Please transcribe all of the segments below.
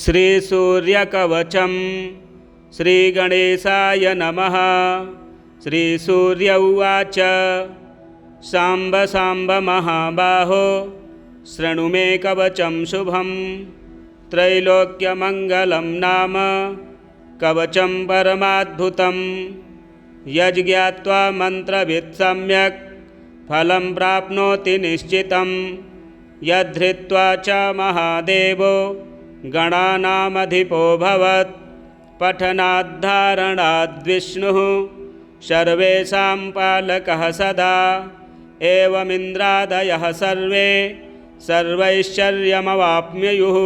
श्रीसूर्यकवचं श्रीगणेशाय नमः। श्रीसूर्य उवाच साम्ब साम्ब महाबाहो शृणु मे कवचं शुभं। त्रैलोक्यमङ्गलं नाम कवचं परमाद्भुतं। यज्ञात्वा मन्त्रवित् सम्यक् फलं प्राप्नोति निश्चितं। यद्धृत्वा च महादेवो गणानामधिपो भवत्। पठनाद्धारणाद्विष्णुः सर्वेषां पालकः सदा। एवमिन्द्रादयः सर्वे सर्वैश्वर्यमवाप्नुयुः।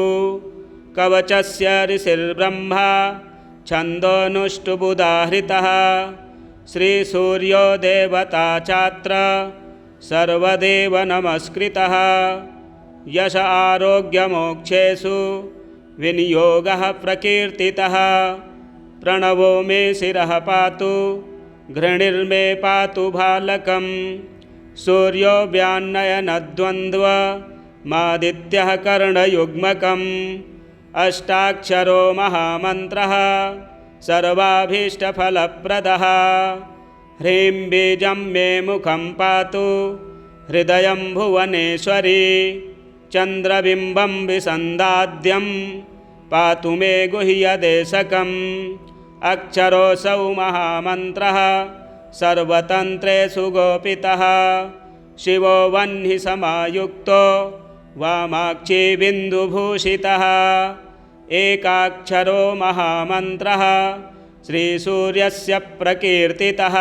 कवचस्य ऋषिर्ब्रह्मा छन्दोनुष्टुबुधाहृतः। श्रीसूर्यो देवता चात्र सर्वदेव नमस्कृतः। यश आरोग्यमोक्षेषु विनियोगः प्रकीर्तितः। प्रणवो मे शिरः पातु घृणिर्मे पातु भालकम्। सूर्यो व्यान्नयनद्वन्द्वमादित्यः कर्णयुग्मकम्। अष्टाक्षरो महामन्त्रः सर्वाभीष्टफलप्रदः। ह्रीं बीजं मे मुखं पातु हृदयं भुवनेश्वरी। चन्द्रबिम्बं विसन्दाद्यं पातु मे गुह्यदेशकम्। अक्षरोऽसौ महामन्त्रः सर्वतन्त्रेषु गोपितः। शिवो वह्नि समायुक्तो वामाक्षी बिन्दुभूषितः। एकाक्षरो महामन्त्रः श्रीसूर्यस्य प्रकीर्तितः।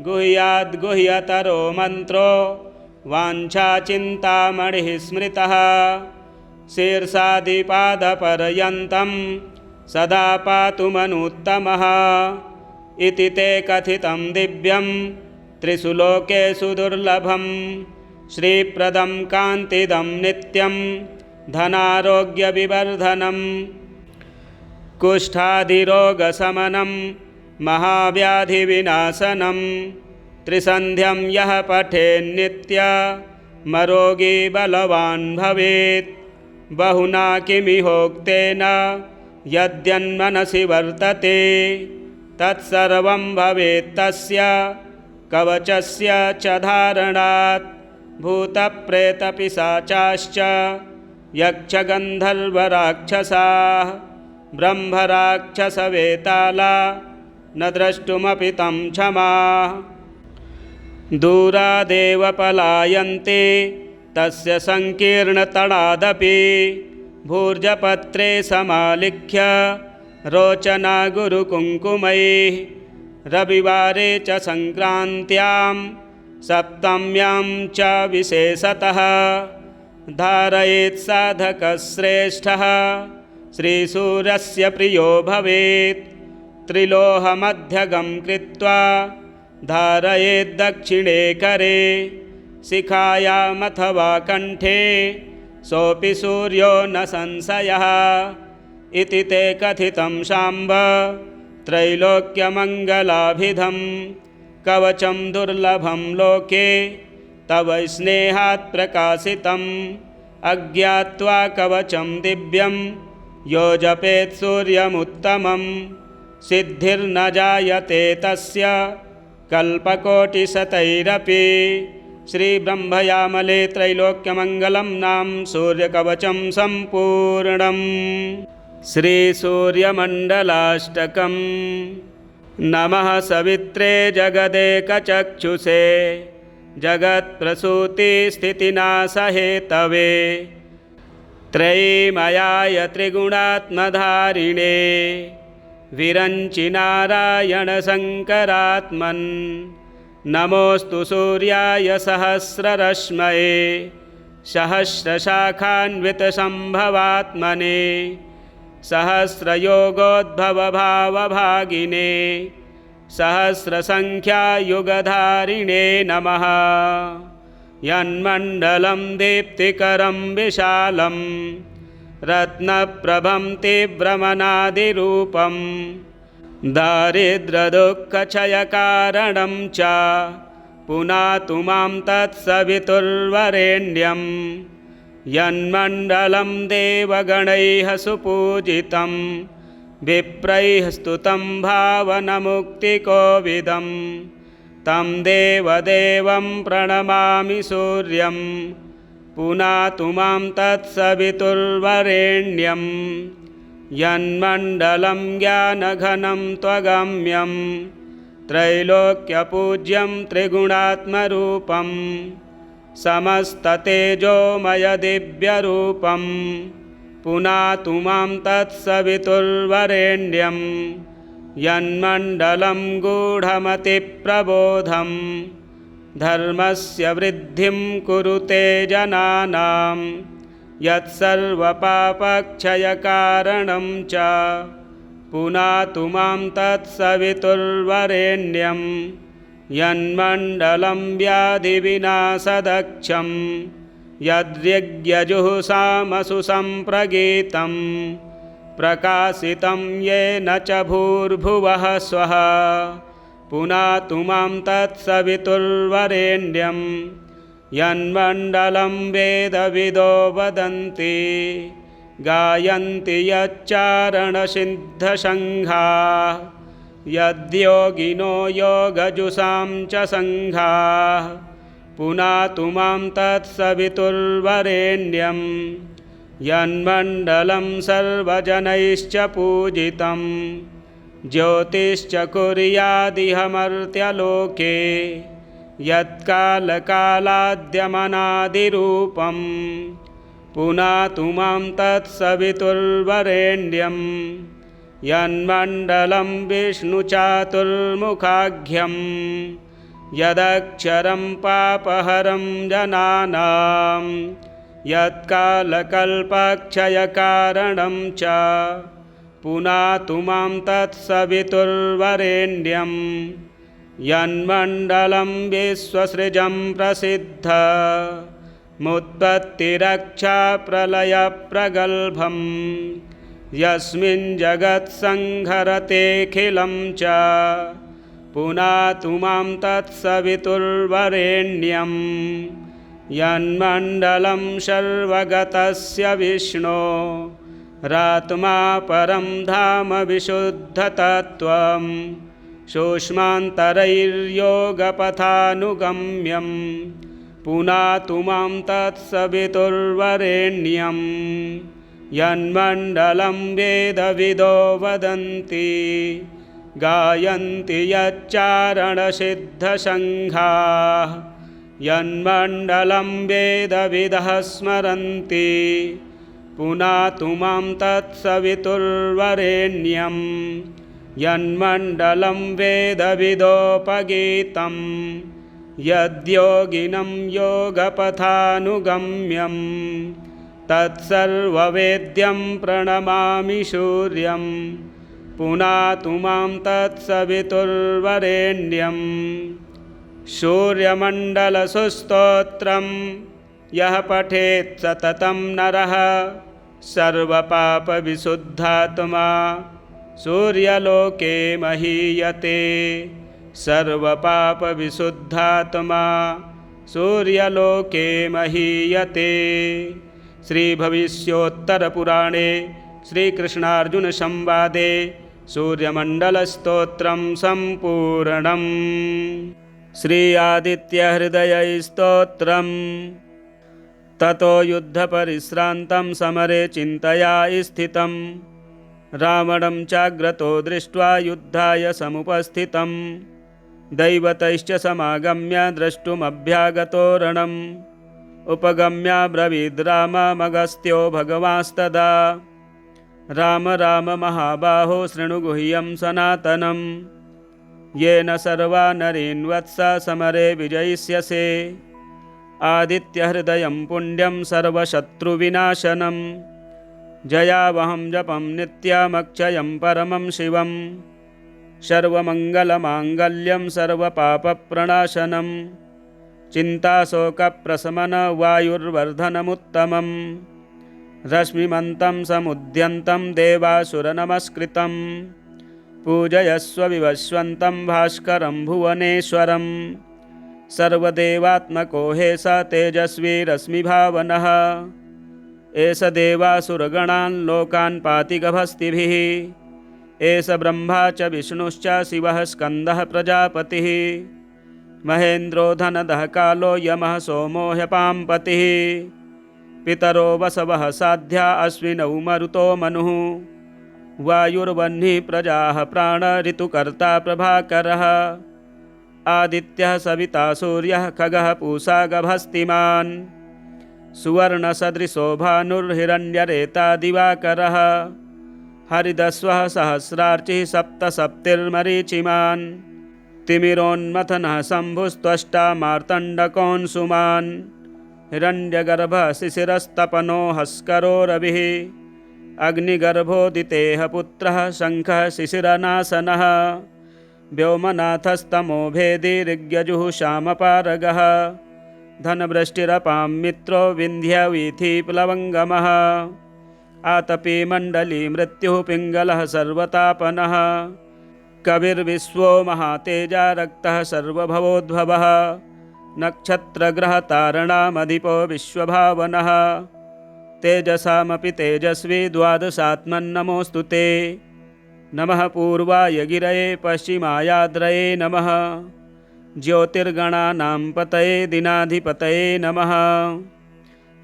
गुह्याद्गुह्यतरो मन्त्रो वाञ्छाचिन्तामणिः स्मृतः। शीर्षादिपादपर्यन्तं सदा पातु मनुत्तमः। इति ते कथितं दिव्यं त्रिषु लोकेषु दुर्लभं। श्रीप्रदं कान्तिदं नित्यं धनारोग्यविवर्धनम्। कुष्ठादिरोगशमनं महाव्याधिविनाशनं। त्रिसन्ध्यं यः पठेन्नित्यमरोगी बलवान् भवेत्। बहुना किमिहोक्तेन यद्यन्मनसि वर्तते तत्सर्वं भवेत् तस्य कवचस्य च धारणात्। भूतप्रेतपिशाचाश्च यक्षगन्धर्वराक्षसाः ब्रह्मराक्षसवेताला न द्रष्टुमपि तं क्षमाः। दूरादेव पलायन्ते तस्य सङ्कीर्णतडादपि। भूर्जपत्रे समालिख्य रोचना गुरुकुङ्कुमैः। रविवारे च सङ्क्रान्त्यां सप्तम्यां च विशेषतः धारयेत् साधकश्रेष्ठः। श्रीसूर्यस्य प्रियो भवेत्। त्रिलोहमध्यगं कृत्वा धारयेत् दक्षिणे करे। शिखायामथवा कण्ठे सोऽपि सूर्यो न संशयः। इति ते कथितं शाम्ब त्रैलोक्यमङ्गलाभिधं। कवचं दुर्लभं लोके तव स्नेहात् प्रकाशितम्। अज्ञात्वा कवचं दिव्यं यो जपेत् सूर्यमुत्तमं। सिद्धिर्न जायते तस्य कल्पकोटिशतैरपि। श्रीब्रह्मयामले त्रैलोक्यमङ्गलं नाम सूर्यकवचं सम्पूर्णम्। श्रीसूर्यमण्डलाष्टकम्। नमः सवित्रे जगदेकचक्षुषे जगत्प्रसूतिस्थितिनाशहेतवे। त्रयीमयाय त्रिगुणात्मधारिणे विरञ्चि नारायणशङ्करात्मन्। नमोऽस्तु सूर्याय सहस्ररश्मये सहस्रशाखान्वितसम्भवात्मने। सहस्रयोगोद्भवभावभागिने सहस्रसङ्ख्यायुगधारिणे नमः। यन्मण्डलं दीप्तिकरं विशालं रत्नप्रभं तीव्रमनादिरूपं। दारिद्र्यदुःखक्षयकारणं च पुनातु मां तत्सवितुर्वरेण्यं। यन्मण्डलं देवगणैः सुपूजितं विप्रैः स्तुतं भावनमुक्तिकोविदं तं देवदेवं प्रणमामि सूर्यं पुनातु मां तत्सवितुर्वरेण्यं यन्मण्डलं ज्ञानघनं त्वगम्यं त्रैलोक्यपूज्यं त्रिगुणात्मरूपं समस्ततेजोमयदिव्यरूपं पुनातु मां तत्सवितुर्वरेण्यं यन्मण्डलं गूढमतिप्रबोधं धर्मस्य वृद्धिं कुरुते जनानां यत्सर्वपापक्षयकारणं च पुनातु मां तत्सवितुर्वरेण्यं यन्मण्डलं व्याधिविनाशदक्षं यद्यज्ञजुःसामसु सम्प्रगीतं प्रकाशितं येन च भूर्भुवः स्वः पुनातु मां तत्सवितुर्वरेण्यं यन्मण्डलं वेदविदो वदन्ति गायन्ति यच्चारणसिद्धसङ्घाः यद्योगिनो योगजुषां च सङ्घाः पुनातु मां तत्सवितुर्वरेण्यं यन्मण्डलं सर्वजनैश्च पूजितं ज्योतिश्च कुर्यादिह मर्त्यलोके यत्कालकालाद्यमनादिरूपं पुनातु मां तत्सवितुर्वरेण्यं यन्मण्डलं विष्णुचातुर्मुखाख्यं यदक्षरं पापहरं जनानां यत्कालकल्पक्षयकारणं च पुनातु मां तत्सवितुर्वरेण्यं यन्मण्डलं विश्वसृजं प्रसिद्ध मुत्पत्तिरक्षाप्रलयप्रगल्भं यस्मिन् जगत्संहरतेऽखिलं च पुनातु मां तत्सवितुर्वरेण्यं यन्मण्डलं सर्वगतस्य विष्णो रात्मा परं धाम विशुद्धतत्त्वं सूक्ष्मान्तरैर्योगपथानुगम्यं पुनातु मां तत्सवितुर्वरेण्यं यन्मण्डलं वेदविदो वदन्ति गायन्ति यच्चारणसिद्धसङ्घाः यन्मण्डलं वेदविदः स्मरन्ति पुनातु मां तत्सवितुर्वरेण्यं यन्मण्डलं वेदविदोपगीतं यद्योगिनं योगपथानुगम्यं तत्सर्ववेद्यं प्रणमामि सूर्यं पुनातु मां तत्सवितुर्वरेण्यं सूर्यमण्डलसुस्तोत्रं यः पठेत् सततं नरः सर्वपापविशुद्धात्मा सूर्यलोके महीयते सर्वपापविशुद्धात्मा सूर्यलोके महीयते। श्रीभविष्योत्तरपुराणे श्रीकृष्णार्जुनसंवादे सूर्यमण्डलस्तोत्रं सम्पूर्णम्। श्री आदित्यहृदयस्तोत्रम्। ततो युद्धपरिश्रान्तं समरे चिन्तया स्थितं रावणं चाग्रतो दृष्ट्वा युद्धाय समुपस्थितं दैवतैश्च समागम्य द्रष्टुमभ्यागतो रणम् उपगम्याब्रवीद् राममगस्त्यो भगवांस्तदा राम राम महाबाहो शृणु गुह्यं सनातनं येन सर्वा नरीन् वत्स समरे विजयिष्यसे आदित्यहृदयं पुण्यं सर्वशत्रुविनाशनं जयावहं जपं नित्यमक्षयं परमं शिवं सर्वमङ्गलमाङ्गल्यं सर्वपापप्रणाशनं चिन्ताशोकप्रशमनवायुर्वर्धनमुत्तमं रश्मिमन्तं समुद्यन्तं देवासुरनमस्कृतं पूजयस्व विवस्वन्तं भास्करं भुवनेश्वरं सर्वदेवात्मको हे स तेजस्वी रश्मिभावनः एष देवासुरगणान् लोकान् पाति गभस्तिभिः एष ब्रह्मा च विष्णुश्च शिवः स्कन्दः प्रजापतिः महेन्द्रो धनदः कालो यमः सोमो ह्यपाम्पतिः पितरो वसवः साध्या अश्विनौ मरुतो मनुः वायुर्वह्निः प्रजाः प्राण ऋतुकर्ता प्रभाकरः आदित्यः सविता सूर्यः खगः पूषा गभस्तिमान् सुवर्णसदृशो भानुर्हिरण्यरेता दिवाकरः हरिदस्वः सहस्रार्चिः सप्तसप्तिर्मरीचिमान् तिमिरोन्मथनः शम्भुस्त्वष्टा मार्तण्डकोऽंशुमान् हिरण्यगर्भः शिशिरस्तपनो हस्करो रविः अग्निगर्भोदितेः पुत्रः शङ्खः शिशिरनाशनः व्योमनाथस्तमो भेदी ऋग्यजुः श्यामपारगः धनवृष्टिरपां मित्रो विन्ध्यवीथिप्लवङ्गमः आतपी मण्डली मृत्युः पिङ्गलः सर्वतापनः कविर्विश्वो महातेजा रक्तः सर्वभवोद्भवः नक्षत्रग्रहतारणामधिपो विश्वभावनः तेजसामपि तेजस्वी द्वादशात्मन्नमोऽस्तु ते नमः पूर्वाय गिरये पश्चिमायाद्रये नमः ज्योतिर्गणानां पतये दिनाधिपतये नमः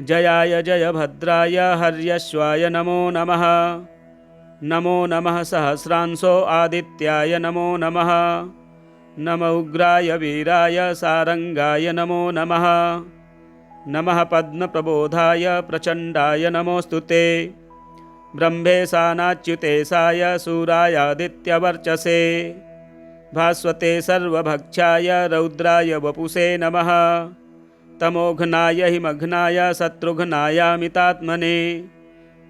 जयाय जयभद्राय हर्यश्वाय नमो नमः नमो नमः सहस्रांशो आदित्याय नमो नमः नम उग्राय वीराय सारंगाय नमो नमः नमः पद्मप्रबोधाय प्रचण्डाय नमोऽस्तु ते ब्रह्मेशानाच्युतेशाय सूरायादित्यवर्चसे भास्वते सर्वभक्षाय रौद्राय वपुषे नमः तमोघ्नाय हिमघ्नाय शत्रुघ्नायामितात्मने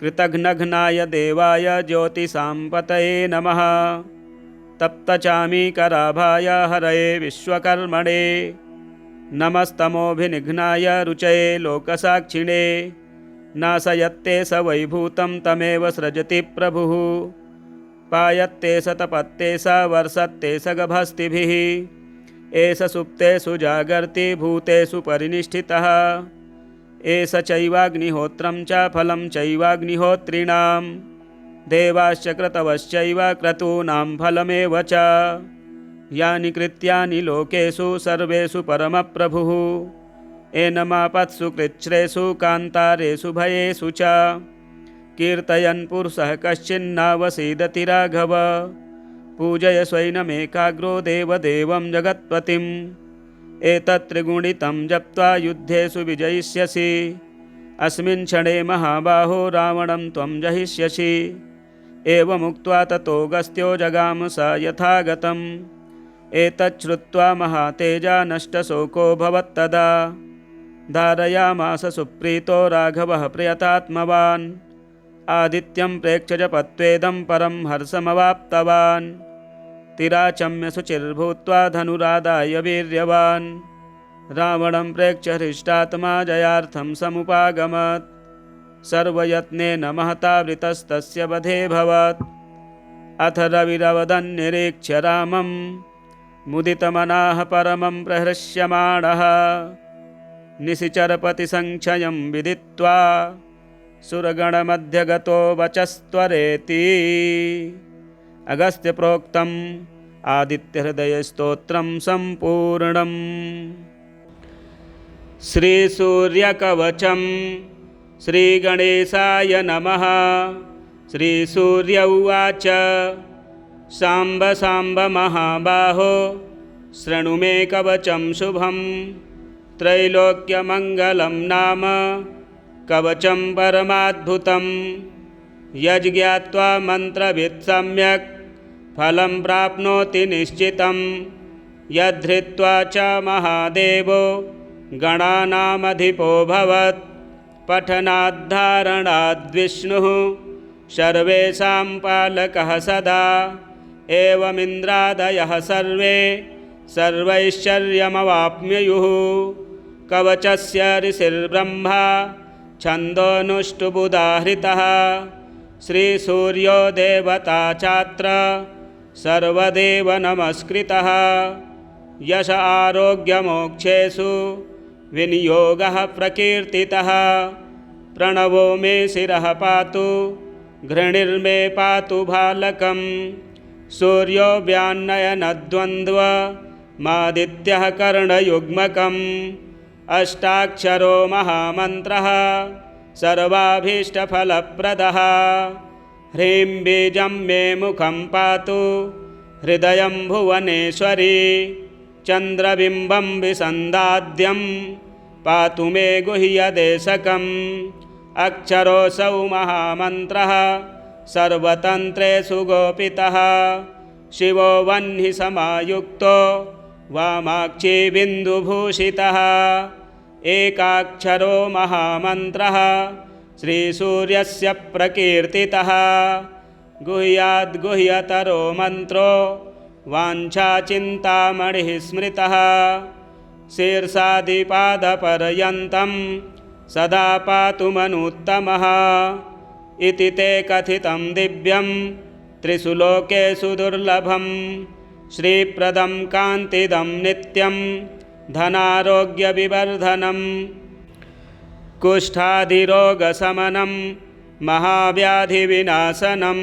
कृतघ्नघ्नाय देवाय ज्योतिषां पतये नमः तप्तचामीकराभाय हरये विश्वकर्मणे नमस्तमोभिनिघ्नाय रुचये लोकसाक्षिणे नाशयत्ते स वैभूतं तमेव सृजति प्रभुः पायत्ते स तपत्ते स वर्षत्ते स गभस्तिभिः एष सुप्तेषु जागर्ति भूतेषु परिनिष्ठितः एष चैवाग्निहोत्रं च फलं चैवाग्निहोत्रिणां देवाश्च क्रतवश्चैव क्रतूनां फलमेव च यानि कृत्यानि लोकेषु सर्वेषु परमप्रभुः एनमापत्सु कृच्छ्रेषु कान्तारेषु भयेषु च कीर्तयन् पुरुषः कश्चिन्नावसीदति राघव पूजय स्वैनमेकाग्रो देवदेवं जगत्पतिम् एतत् त्रिगुणितं जप्त्वा युद्धेषु विजयिष्यसि अस्मिन् क्षणे महाबाहो रावणं त्वं जहिष्यसि एवमुक्त्वा ततोऽगस्त्यो जगाम स यथागतम् एतच्छ्रुत्वा महातेजा नष्टशोको भवत्तदा धारयामास सुप्रीतो राघवः प्रियतात्मवान् आदित्यं प्रेक्ष्य जपत्वेदं परं हर्षमवाप्तवान् तिराचम्य शुचिर्भूत्वा धनुरादाय वीर्यवान् रावणं प्रेक्ष्य हृष्टात्मा जयार्थं समुपागमत् सर्वयत्नेन महतावृतस्तस्य वधेऽभवत् अथ रविरवदन्निरीक्ष्य रामं मुदितमनाः परमं प्रहृष्यमाणः निशिचरपतिसङ्क्षयं विदित्वा सुरगणमध्यगतो वचस्त्वरेति अगस्त्यप्रोक्तम् आदित्यहृदयस्तोत्रं सम्पूर्णम्। श्रीसूर्यकवचं श्रीगणेशाय नमः। श्रीसूर्य उवाच साम्ब साम्ब महाबाहो शृणु मे कवचं शुभं त्रैलोक्यमङ्गलं नाम कवचं परमाद्भुतं यज्ञात्वा मन्त्रवित् सम्यक् फलं प्राप्नोति निश्चितं यद्धृत्वा च महादेवो गणानामधिपो भवत् पठनाद्धारणाद्विष्णुः सर्वेषां पालकः सदा एवमिन्द्रादयः सर्वे सर्वैश्वर्यमवाप्नुयुः कवचस्य ऋषिर्ब्रह्मा छन्दोनुष्टुबुदाहृतः श्रीसूर्यो देवता चात्र सर्वदेव नमस्कृतः यश आरोग्यमोक्षेषु विनियोगः प्रकीर्तितः प्रणवो मे शिरः पातु घृणिर्मे पातु भालकं सूर्यो व्यान्नयनद्वन्द्वमादित्यः कर्णयुग्मकम् अष्टाक्षरो महामन्त्रः सर्वाभीष्टफलप्रदः ह्रीं बीजं मे मुखं पातु हृदयं भुवनेश्वरी चन्द्रबिम्बं विसन्दाद्यं पातु मे गुह्यदेशकम् अक्षरोऽसौ महामन्त्रः सर्वतन्त्रेषु गोपितः शिवो वह्नि समायुक्तो वामाक्षी बिन्दुभूषितः एकाक्षरो महामन्त्रः श्रीसूर्यस्य प्रकीर्तितः गुह्याद्गुह्यतरो मन्त्रो वाञ्छाचिन्तामणिः स्मृतः शीर्षादिपादपर्यन्तं सदा पातु मनुत्तमः इति ते कथितं दिव्यं त्रिषु लोकेषु दुर्लभं श्रीप्रदं कान्तिदं नित्यं धनारोग्यविवर्धनं कुष्ठादिरोगशमनं महाव्याधिविनाशनं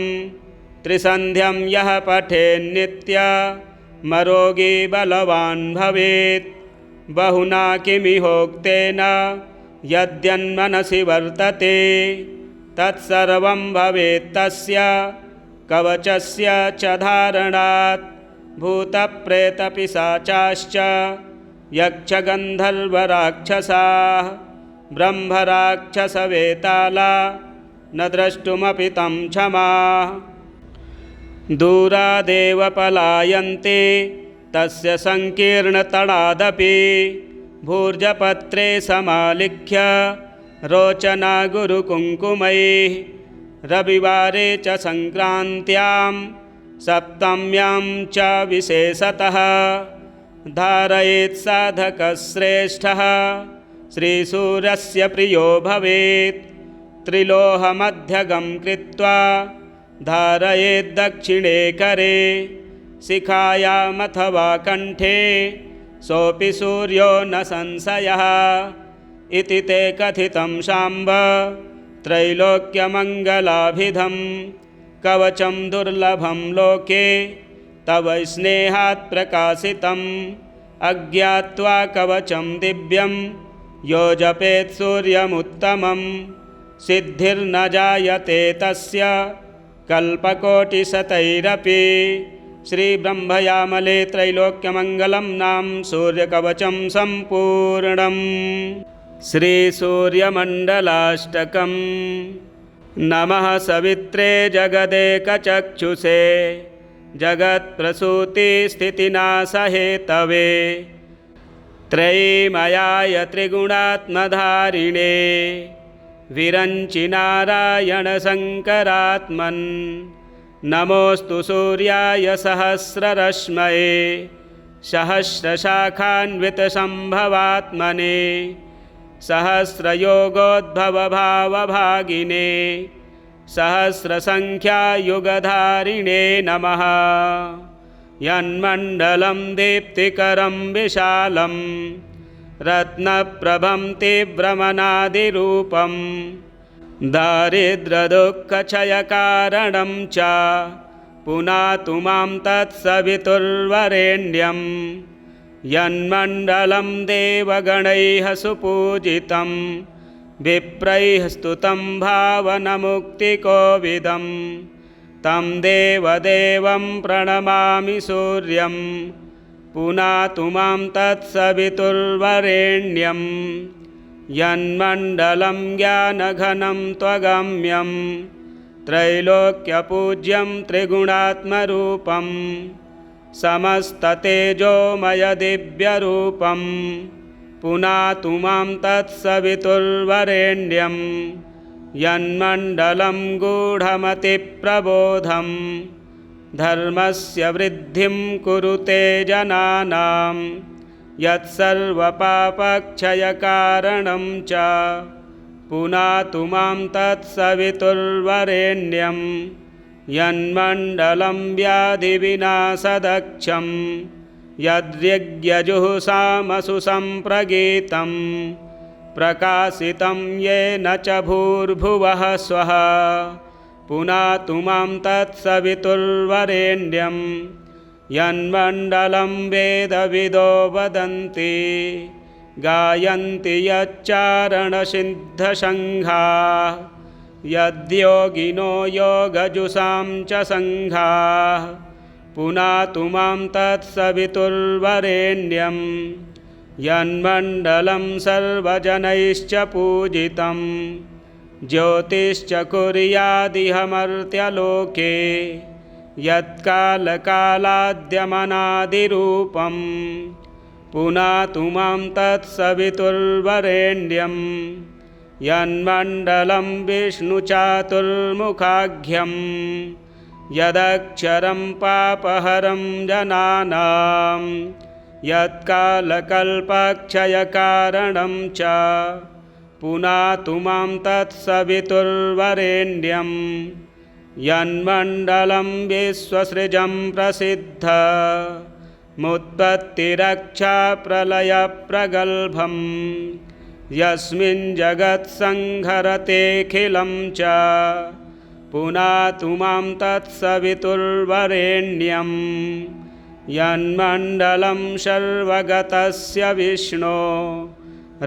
त्रिसन्ध्यं यः पठेन्नित्यमरोगी बलवान् भवेत् बहुना किमिहोक्तेन यद्यन्मनसि वर्तते तत्सर्वं भवेत् तस्य कवचस्य च धारणात् भूतप्रेतपिशाचाश्च यक्षगन्धर्वराक्षसाः ब्रह्मराक्षसवेताला न द्रष्टुमपि तं क्षमाः दूरादेव पलायन्ते तस्य सङ्कीर्णतडादपि भूर्जपत्रे समालिख्य रोचना गुरुकुङ्कुमैः रविवारे च सङ्क्रान्त्यां सप्तम्यां च विशेषतः धारयेत् साधकश्रेष्ठः श्रीसूर्यस्य प्रियो भवेत् त्रिलोहमध्यगं कृत्वा धारयेत् दक्षिणे करे शिखायामथवा कण्ठे सोऽपि सूर्यो न संशयः इति ते कथितं शाम्ब त्रैलोक्यमङ्गलाभिधं कवचं दुर्लभं लोके तव स्नेहात् प्रकाशितम् अज्ञात्वा कवचं दिव्यं यो जपेत् सूर्यमुत्तमं सिद्धिर्न जायते तस्य कल्पकोटिशतैरपि श्रीब्रह्मयामले त्रैलोक्यमङ्गलं नाम सूर्यकवचं सम्पूर्णम् श्रीसूर्यमण्डलाष्टकम् नमः सवित्रे जगदेकचक्षुषे जगत्प्रसूतिस्थितिनाशहेतवे त्रयीमयाय त्रिगुणात्मधारिणे विरञ्चि नारायणशङ्करात्मन् नमोऽस्तु सूर्याय सहस्ररश्मये सहस्रशाखान्वितसम्भवात्मने सहस्रयोगोद्भवभावभागिने सहस्रसङ्ख्यायुगधारिणे नमः यन्मण्डलं दीप्तिकरं विशालं रत्नप्रभं तीव्रमनादिरूपं दारिद्र्यदुःखक्षयकारणं च पुनातु मां तत्सवितुर्वरेण्यं यन्मण्डलं देवगणैः सुपूजितं विप्रैः स्तुतं भावनमुक्तिकोविदं तं देवदेवं प्रणमामि सूर्यं पुनातु मां तत्सवितुर्वरेण्यं यन्मण्डलं ज्ञानघनं त्वगम्यं त्रैलोक्यपूज्यं त्रिगुणात्मरूपं समस्ततेजोमयदिव्यरूपं पुनातु मां तत्सवितुर्वरेण्यं यन्मण्डलं गूढमतिप्रबोधं धर्मस्य वृद्धिं कुरुते जनानां यत्सर्वपापक्षयकारणं च पुनातु मां तत्सवितुर्वरेण्यं यन्मण्डलं व्याधिविनाशदक्षं यद्यज्ञजुःसामसु सम्प्रगीतं प्रकाशितं येन च भूर्भुवः स्वः पुनातु मां तत्सवितुर्वरेण्यं यन्मण्डलं वेदविदो वदन्ति गायन्ति यच्चारणसिद्धसङ्घाः यद्योगिनो योगजुषां च सङ्घाः पुनातु मां तत्सवितुर्वरेण्यं यन्मण्डलं सर्वजनैश्च पूजितं ज्योतिश्च कुर्यादिह मर्त्यलोके यत्कालकालाद्यमनादिरूपं पुनातु मां तत्सवितुर्वरेण्यं यन्मण्डलं विष्णुचातुर्मुखाख्यं यदक्षरं पापहरं जनानां यत्कालकल्पक्षयकारणं च पुनातु मां तत्सवितुर्वरेण्यं यन्मण्डलं विश्वसृजं प्रसिद्ध मुत्पत्तिरक्षाप्रलयप्रगल्भं यस्मिन् जगत्संहरतेऽखिलं च पुनातु मां तत्सवितुर्वरेण्यं यन्मण्डलं सर्वगतस्य विष्णो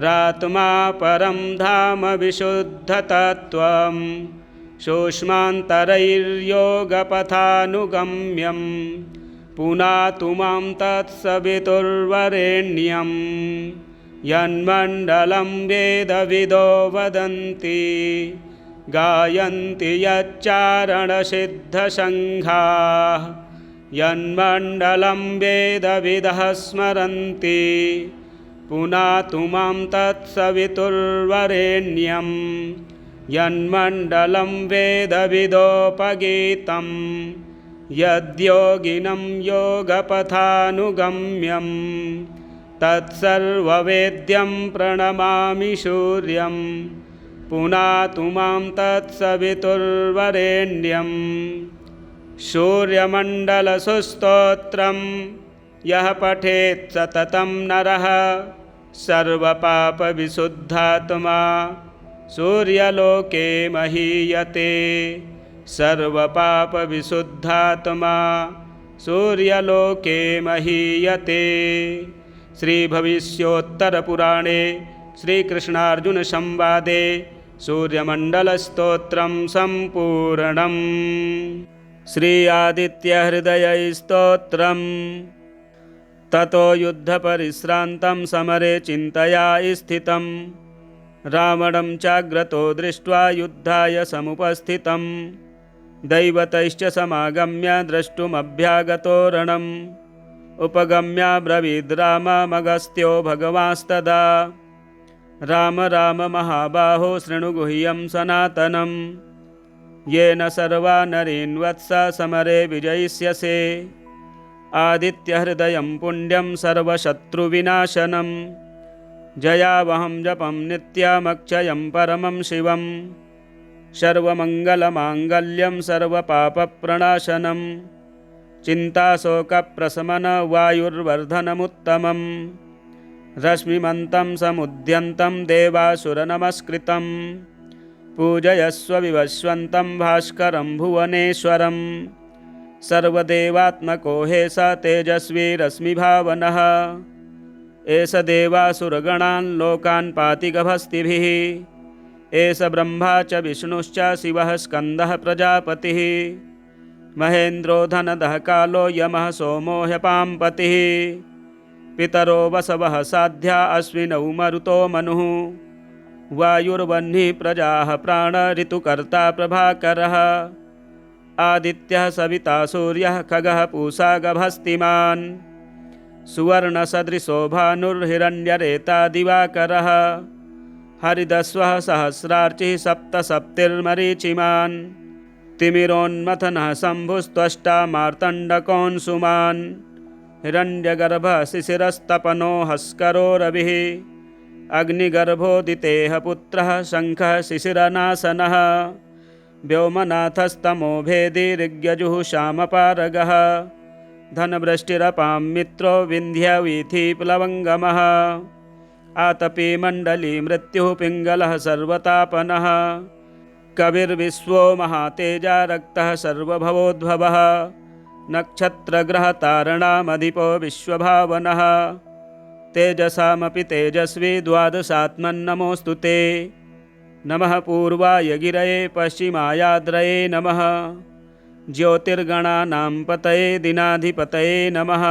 रात्मा परं धाम विशुद्धतत्त्वं सूक्ष्मान्तरैर्योगपथानुगम्यं पुनातु मां तत्सवितुर्वरेण्यं यन्मण्डलं वेदविदो वदन्ति गायन्ति यच्चारणसिद्धसङ्घाः यन्मण्डलं वेदविदः स्मरन्ति पुनातु मां तत्सवितुर्वरेण्यं यन्मण्डलं वेदविदोपगीतं यद्योगिनं योगपथानुगम्यं तत्सर्ववेद्यं प्रणमामि सूर्यं पुनातु मां तत्सवितुर्वरेण्यं सूर्यमण्डलसुस्तोत्रं यः पठेत् सततं नरः सर्वपापविशुद्धात्मा सूर्यलोके महीयते सर्वपापविशुद्धात्मा सूर्यलोके महीयते। श्रीभविष्योत्तरपुराणे श्रीकृष्णार्जुनसंवादे सूर्यमण्डलस्तोत्रं सम्पूर्णम्। श्री आदित्यहृदयस्तोत्रम्। ततो युद्धपरिश्रान्तं समरे चिन्तया स्थितं रावणं चाग्रतो दृष्ट्वा युद्धाय समुपस्थितं दैवतैश्च समागम्य द्रष्टुमभ्यागतो रणम् उपगम्याब्रवीद् राममगस्त्यो भगवांस्तदा राम राम महाबाहो शृणु गुह्यं सनातनं येन सर्वा नरीन् वत्स समरे विजयिष्यसे आदित्यहृदयं पुण्यं सर्वशत्रुविनाशनं जयावहं जपं नित्यमक्षयं परमं शिवं सर्वमङ्गलमाङ्गल्यं सर्वपापप्रणाशनं चिन्ताशोकप्रशमन वायुर्वर्धनमुत्तमं रश्मिमन्तं समुद्यन्तं देवासुरनमस्कृतं पूजयस्व विवस्वन्तं भास्करं भुवनेश्वरं सर्वदेवात्मको हे स तेजस्वी रश्मिभावनः एष देवासुरगणान् लोकान् पाति गभस्तिभिः एष ब्रह्मा च विष्णुश्च शिवः स्कन्दः प्रजापतिः महेन्द्रो धनदः कालो यमः सोमो ह्यपाम्पतिः पितरो वसवः साध्या अश्विनौ मरुतो मनुः वायुर्वह्निः प्रजाः प्राण ऋतुकर्ता प्रभाकरः आदित्यः सविता सूर्यः खगः पूषा गभस्तिमान् सुवर्णसदृशो भानुर्हिरण्यरेता दिवाकरः हरिदस्वः सहस्रार्चिः सप्तसप्तिर्मरीचिमान् तिमिरोन्मथनः शम्भुस्त्वष्टा मार्तण्डकोऽंशुमान् हिरण्यगर्भः शिशिरस्तपनो हस्करो रविः अग्निगर्भोदितेः पुत्रः शङ्खः शिशिरनाशनः व्योमनाथस्तमो भेदी ऋग्यजुः श्यामपारगः धनवृष्टिरपां मित्रो विन्ध्यवीथिप्लवङ्गमः आतपी मण्डली मृत्युः पिङ्गलः सर्वतापनः कविर्विश्वो महातेजा रक्तः सर्वभवोद्भवः नक्षत्रग्रहतारणामधिपो विश्वभावनः तेजसामपि तेजस्वी द्वादशात्मन्नमोऽस्तु ते नमः पूर्वाय गिरये पश्चिमायाद्रये नमः ज्योतिर्गणानां पतये दिनाधिपतये नमः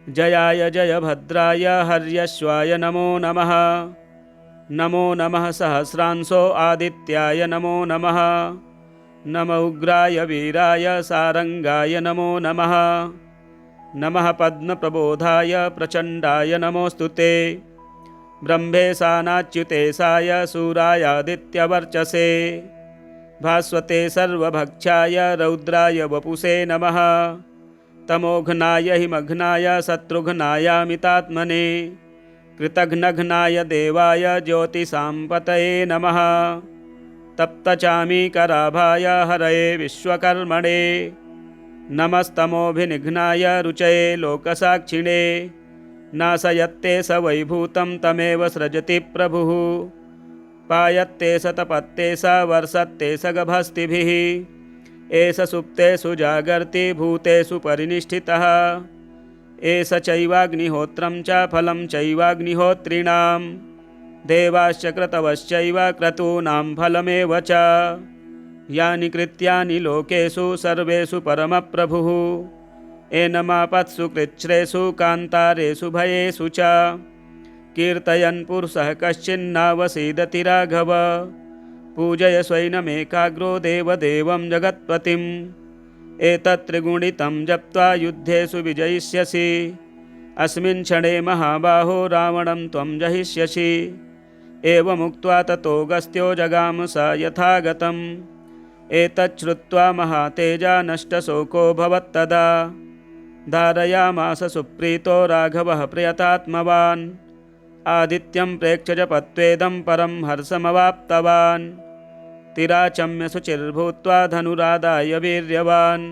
जयाय जयभद्राय हर्यश्वाय नमो नमः नमो नमः सहस्रांशो आदित्याय नमो नमः नम उग्राय वीराय सारंगाय नमो नमः नमः पद्मप्रबोधाय प्रचण्डाय नमोऽस्तु ते ब्रह्मेशानाच्युतेशाय सूरायादित्यवर्चसे भास्वते सर्वभक्षाय रौद्राय वपुषे नमः तमोघ्नाय हिमघ्नाय शत्रुघ्नायामितात्मने कृतघ्नघ्नाय देवाय ज्योतिषां पतये नमः तप्तचामीकराभाय हरये विश्वकर्मणे नमस्तमोभिनिघ्नाय रुचये लोकसाक्षिणे नाशयत्ते स वैभूतं तमेव सृजति प्रभुः पायत्ते स तपत्ते स वर्षत्ते स गभस्तिभिः एष सुप्तेषु जागर्ति भूतेषु परिनिष्ठितः एष चैवाग्निहोत्रं च फलं चैवाग्निहोत्रिणां देवाश्च क्रतवश्चैव क्रतूनां फलमेव च यानि कृत्यानि लोकेषु सर्वेषु परमप्रभुः एनमापत्सु कृच्छ्रेषु कान्तारेषु भयेषु च कीर्तयन् पुरुषः कश्चिन्नावसीदति राघव पूजय स्वैनमेकाग्रो देवदेवं जगत्पतिम् एतत् त्रिगुणितं जप्त्वा युद्धेषु विजयिष्यसि अस्मिन् क्षणे महाबाहो रावणं त्वं जहिष्यसि एवमुक्त्वा ततो गस्त्यो जगाम स यथागतम् एतच्छ्रुत्वा महातेजा नष्टशोको भवत्तदा धारयामास सुप्रीतो राघवः प्रयतात्मवान् आदित्यं प्रेक्ष्य जपत्वेदं परं हर्षमवाप्तवान् तिराचम्य शुचिर्भूत्वा धनुरादाय वीर्यवान्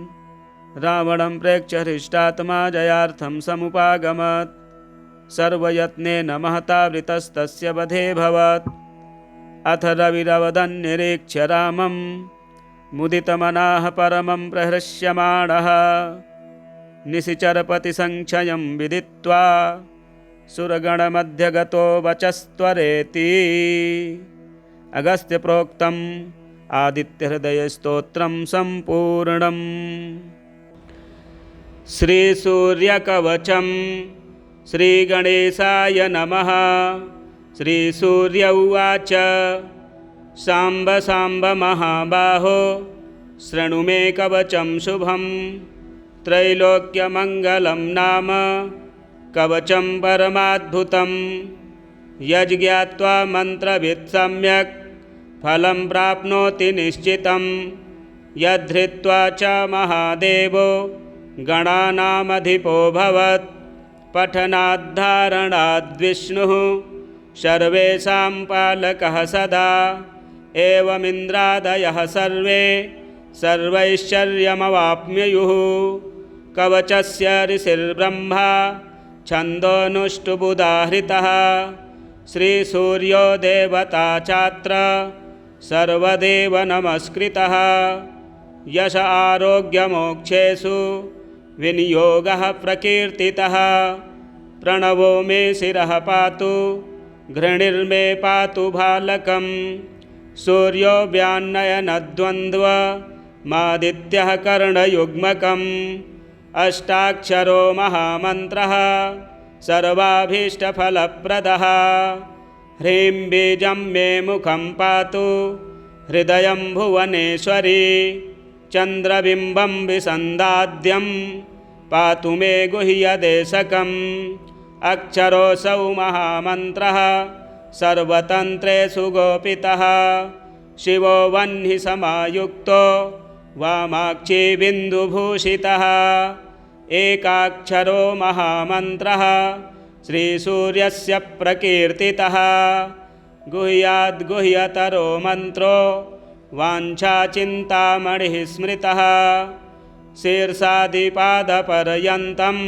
रावणं प्रेक्ष्य हृष्टात्मा जयार्थं समुपागमत् सर्वयत्नेन महता वृतस्तस्य वधेऽभवत् अथ रविरवदन्निरीक्ष्य रामं मुदितमनाः परमं प्रहृष्यमाणः निशिचरपतिसङ्क्षयं विदित्वा सुरगणमध्यगतो वचस्त्वरेति अगस्त्यप्रोक्तम् आदित्यहृदयस्तोत्रं सम्पूर्णम्। श्रीसूर्यकवचं श्रीगणेशाय नमः। श्रीसूर्य उवाच साम्ब साम्ब महाबाहो शृणु मे कवचं शुभं त्रैलोक्यमङ्गलं नाम कवचं परमाद्भुतं यज्ञात्वा मन्त्रवित् सम्यक् फलं प्राप्नोति निश्चितं यद्धृत्वा च महादेवो गणानामधिपो भवत् पठनाद्धारणाद्विष्णुः सर्वेषां पालकः सदा एवमिन्द्रादयः सर्वे सर्वैश्वर्यमवाप्नुयुः कवचस्य ऋषिर्ब्रह्मा छन्दोनुष्टुबुधाहृतः श्रीसूर्यो देवता चात्र सर्वदेव नमस्कृतः यश आरोग्यमोक्षेषु विनियोगः प्रकीर्तितः प्रणवो मे शिरः पातु घृणिर्मे पातु भालकं सूर्यो व्यान्नयनद्वन्द्वमादित्यः कर्णयुग्मकम् अष्टाक्षरो महामन्त्रः सर्वाभीष्टफलप्रदः ह्रीं बीजं मे मुखं पातु हृदयं भुवनेश्वरी चन्द्रबिम्बं विसन्दाद्यं पातु मे गुह्यदेशकम् अक्षरोऽसौ महामन्त्रः सर्वतन्त्रेषु गोपितः शिवो वह्नि समायुक्तो वामाक्षी बिन्दुभूषितः एकाक्षरो महामन्त्रः श्रीसूर्यस्य प्रकीर्तितः गुह्याद्गुह्यतरो मन्त्रो वाञ्छाचिन्तामणिः स्मृतः शीर्षादिपादपर्यन्तं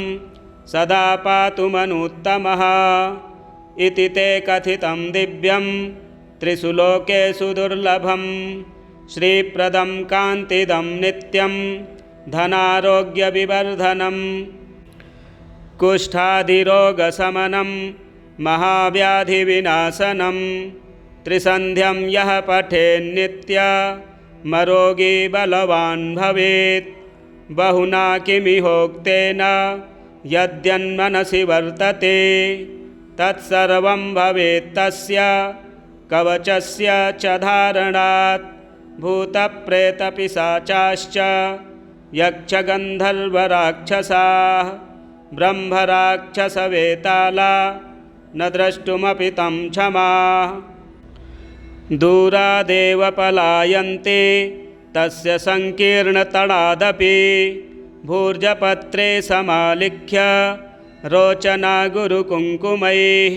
सदा पातु मनुत्तमः इति ते कथितं दिव्यं त्रिषु लोकेषु दुर्लभं श्रीप्रदं कान्तिदं नित्यं धनारोग्यविवर्धनं कुष्ठादिरोगशमनं महाव्याधिविनाशनं त्रिसन्ध्यं यः पठेन्नित्यमरोगी बलवान् भवेत् बहुना किमिहोक्तेन यद्यन्मनसि वर्तते तत्सर्वं भवेत् तस्य कवचस्य च धारणात् भूतप्रेतपिशाचाश्च यक्षगन्धर्वराक्षसाः ब्रह्मराक्षसवेताला न द्रष्टुमपि तं क्षमाः दूरादेव पलायन्ते तस्य सङ्कीर्णतडादपि भूर्जपत्रे समालिख्य रोचना गुरुकुङ्कुमैः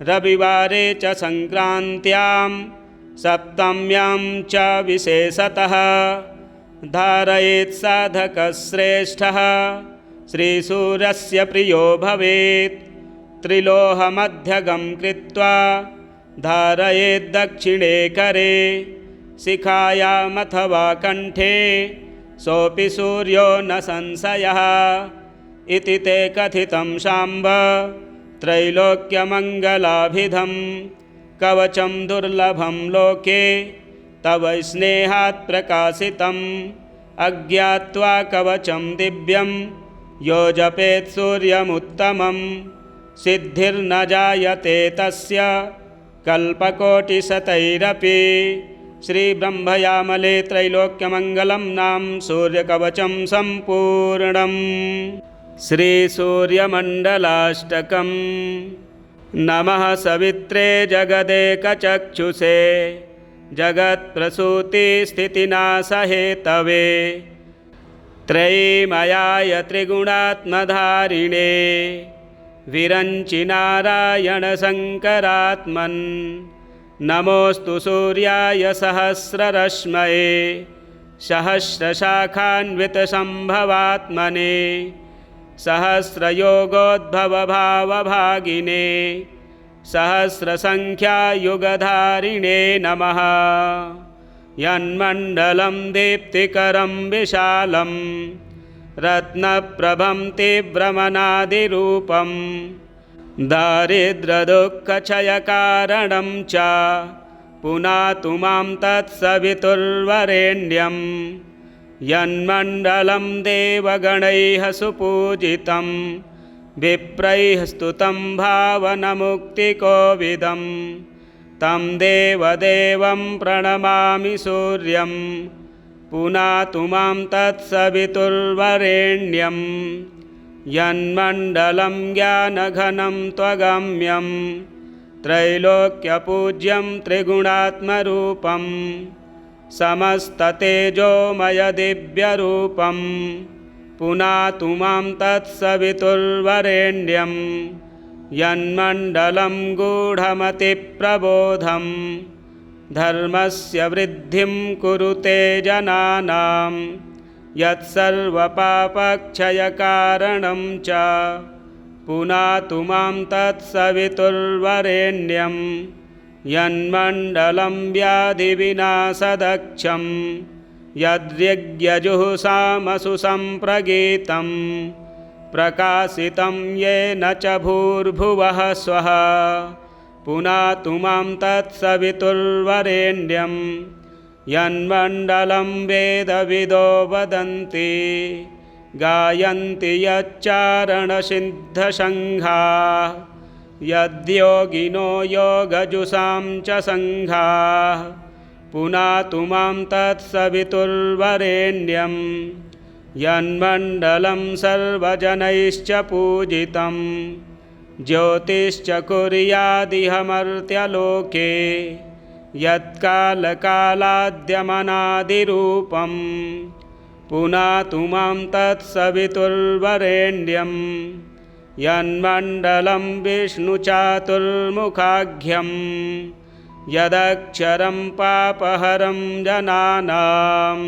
रविवारे च सङ्क्रान्त्यां सप्तम्यां च विशेषतः धारयेत् साधकश्रेष्ठः श्रीसूर्यस्य प्रियो भवेत् त्रिलोहमध्यगं कृत्वा धारयेत् दक्षिणे करे शिखायामथवा कण्ठे सोऽपि सूर्यो न संशयः इति ते कथितं शाम्ब त्रैलोक्यमङ्गलाभिधं कवचं दुर्लभं लोके तव स्नेहात् प्रकाशितम् अज्ञात्वा कवचं दिव्यं यो जपेत् सूर्यमुत्तमं सिद्धिर्न जायते तस्य कल्पकोटिशतैरपि श्रीब्रह्मयामले त्रैलोक्यमङ्गलं नाम सूर्यकवचं सम्पूर्णम् श्रीसूर्यमण्डलाष्टकम् नमः सवित्रे जगदेकचक्षुषे जगत्प्रसूतिस्थितिनाशहेतवे त्रयीमयाय त्रिगुणात्मधारिणे विरञ्चि नारायणशङ्करात्मन् नमोऽस्तु सूर्याय सहस्ररश्मये सहस्रशाखान्वितसम्भवात्मने सहस्रयोगोद्भवभावभागिने सहस्रसङ्ख्यायुगधारिणे नमः यन्मण्डलं दीप्तिकरं विशालं रत्नप्रभं तीव्रमनादिरूपं दारिद्र्यदुःखक्षयकारणं च पुनातु मां तत्सवितुर्वरेण्यं यन्मण्डलं देवगणैः सुपूजितं विप्रैः स्तुतं भावनमुक्तिकोविदं तं देवदेवं प्रणमामि सूर्यं पुनातु मां तत्सवितुर्वरेण्यं यन्मण्डलं ज्ञानघनं त्वगम्यं त्रैलोक्यपूज्यं त्रिगुणात्मरूपं समस्ततेजोमयदिव्यरूपं पुनातु मां तत्सवितुर्वरेण्यं यन्मण्डलं गूढमतिप्रबोधं धर्मस्य वृद्धिं कुरुते जनानां यत्सर्वपापक्षयकारणं च पुनातु मां तत्सवितुर्वरेण्यं यन्मण्डलं व्याधिविनाशदक्षं यद्यज्ञजुःसामसु सम्प्रगीतं प्रकाशितं येन च भूर्भुवः स्वः पुनातु मां तत्सवितुर्वरेण्यं यन्मण्डलं वेदविदो वदन्ति गायन्ति यच्चारणसिद्धसङ्घाः यद्योगिनो योगजुषां च सङ्घाः पुनातु मां तत्सवितुर्वरेण्यं यन्मण्डलं सर्वजनैश्च पूजितं ज्योतिश्च कुर्यादिहमर्त्यलोके यत्कालकालाद्यमनादिरूपं पुनातु मां तत्सवितुर्वरेण्यं यन्मण्डलं विष्णुचातुर्मुखाख्यं यदक्षरं पापहरं जनानां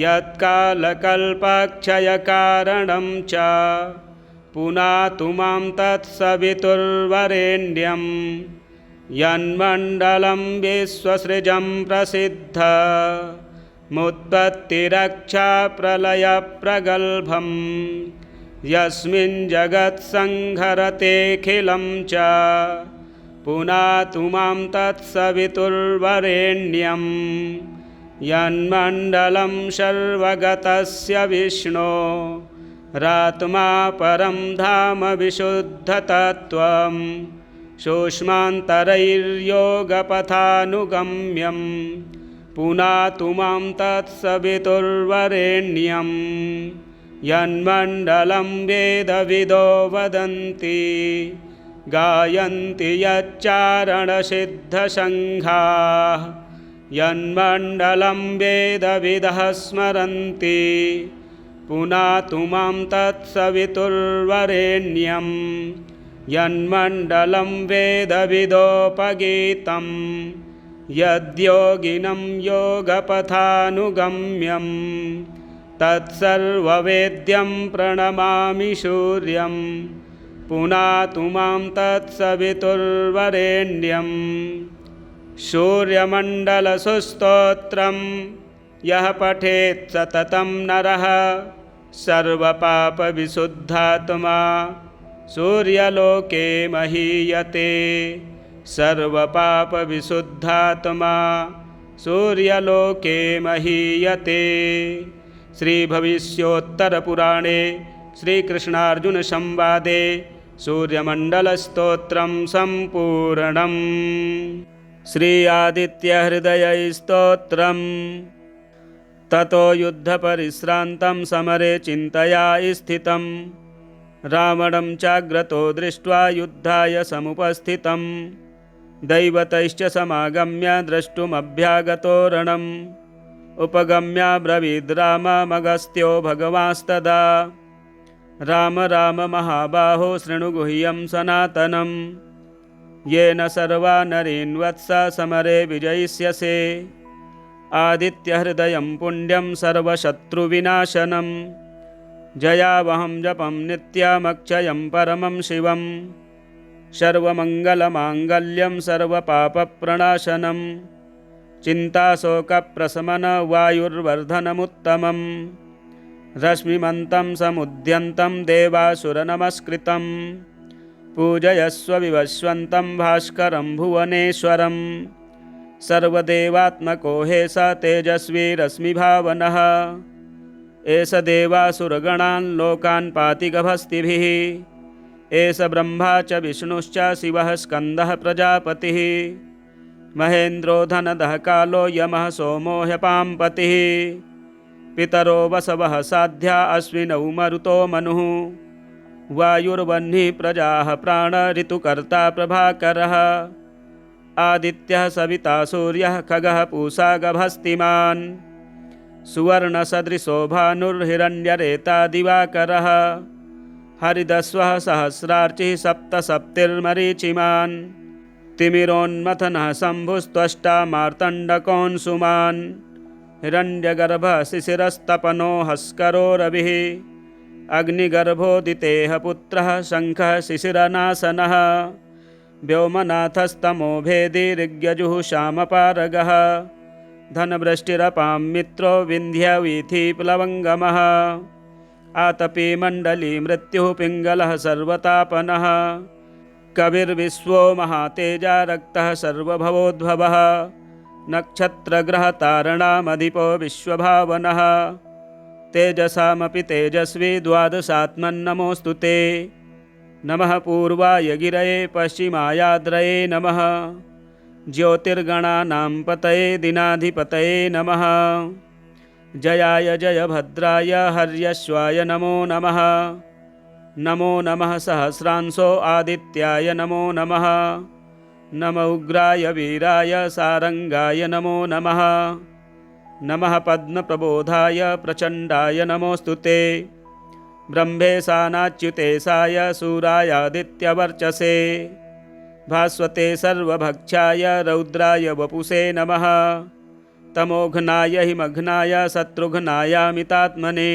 यत्कालकल्पक्षयकारणं च पुनातु मां तत्सवितुर्वरेण्यं यन्मण्डलं विश्वसृजं प्रसिद्धमुत्पत्तिरक्षाप्रलयप्रगल्भं यस्मिन् जगत्संहरतेऽखिलं च पुनातु मां तत्सवितुर्वरेण्यं यन्मण्डलं सर्वगतस्य विष्णो रात्मा परं धाम विशुद्धतत्त्वं सूक्ष्मान्तरैर्योगपथानुगम्यं पुनातु मां तत्सवितुर्वरेण्यं यन्मण्डलं वेदविदो वदन्ति गायन्ति यच्चारणसिद्धसङ्घाः यन्मण्डलं वेदविदः स्मरन्ति पुनातु मां तत्सवितुर्वरेण्यं यन्मण्डलं वेदविदोपगीतं यद्योगिनं योगपथानुगम्यं तत्सर्ववेद्यं प्रणमामि सूर्यं पुनातु मां तत्सवितुर्वरेण्यं सूर्यमण्डलसुस्तोत्रं यः पठेत् सततं नरः सर्वपापविशुद्धात्मा सूर्यलोके महीयते सर्वपापविशुद्धात्मा सूर्यलोके महीयते। श्रीभविष्योत्तरपुराणे श्रीकृष्णार्जुनसंवादे सूर्यमण्डलस्तोत्रं सम्पूर्णम्। श्री आदित्यहृदयस्तोत्रम्। ततो युद्धपरिश्रान्तं समरे चिन्तया स्थितं रावणं चाग्रतो दृष्ट्वा युद्धाय समुपस्थितं दैवतैश्च समागम्य द्रष्टुमभ्यागतो रणम् उपगम्याब्रवीद् राममगस्त्यो भगवांस्तदा राम राम महाबाहो शृणु गुह्यं सनातनं येन सर्वा नरीन् वत्स समरे विजयिष्यसे आदित्यहृदयं पुण्यं सर्वशत्रुविनाशनं जयावहं जपं नित्यमक्षयं परमं शिवं सर्वमङ्गलमाङ्गल्यं सर्वपापप्रणाशनं चिन्ताशोकप्रशमनवायुर्वर्धनमुत्तमं रश्मिमन्तं समुद्यन्तं देवासुरनमस्कृतं पूजयस्व विवस्वन्तं भास्करं भुवनेश्वरं सर्वदेवात्मको हे स तेजस्वी रश्मिभावनः एष देवासुरगणान् लोकान् पाति गभस्तिभिः एष ब्रह्मा च विष्णुश्च शिवः स्कन्दः प्रजापतिः महेन्द्रो धनदः कालो यमः सोमो ह्यपाम्पतिः पितरो वसवः साध्या अश्विनौ मरुतो मनुः वायुर्वह्निः प्रजाः प्राण ऋतुकर्ता प्रभाकरः आदित्यः सविता सूर्यः खगः पूषा गभस्तिमान् सुवर्णसदृशो भानुर्हिरण्यरेता दिवाकरः हरिदस्वः सहस्रार्चिः सप्तसप्तिर्मरीचिमान् तिमिरोन्मथनः शम्भुस्त्वष्टा मार्तण्डकोऽंशुमान् हिरण्यगर्भः शिशिरस्तपनो हस्करो रविः अग्निगर्भोदितेः पुत्रः शङ्खः शिशिरनाशनः व्योमनाथस्तमो भेदी ऋग्यजुः श्यामपारगः धनवृष्टिरपां मित्रो विन्ध्यवीथिप्लवङ्गमः आतपी मण्डली मृत्युः पिङ्गलः सर्वतापनः कविर्विश्वो महातेजा रक्तः सर्वभवोद्भवः नक्षत्रग्रहतारणामधिपो विश्वभावनः तेजसामपि तेजस्वी द्वादशात्मन्नमोऽस्तु ते नमः पूर्वाय गिरये पश्चिमायाद्रये नमः ज्योतिर्गणानां पतये दिनाधिपतये नमः जयाय जयभद्राय हर्यश्वाय नमो नमः नमो नमः सहस्रांशो आदित्याय नमो नमः नम उग्राय वीराय सारंगाय नमो नमः नमः पद्मप्रबोधाय प्रचण्डाय नमोऽस्तु ते ब्रह्मेशानाच्युतेशाय सूरायादित्यवर्चसे भास्वते सर्वभक्षाय रौद्राय वपुषे नमः तमोघ्नाय हिमघ्नाय शत्रुघ्नायामितात्मने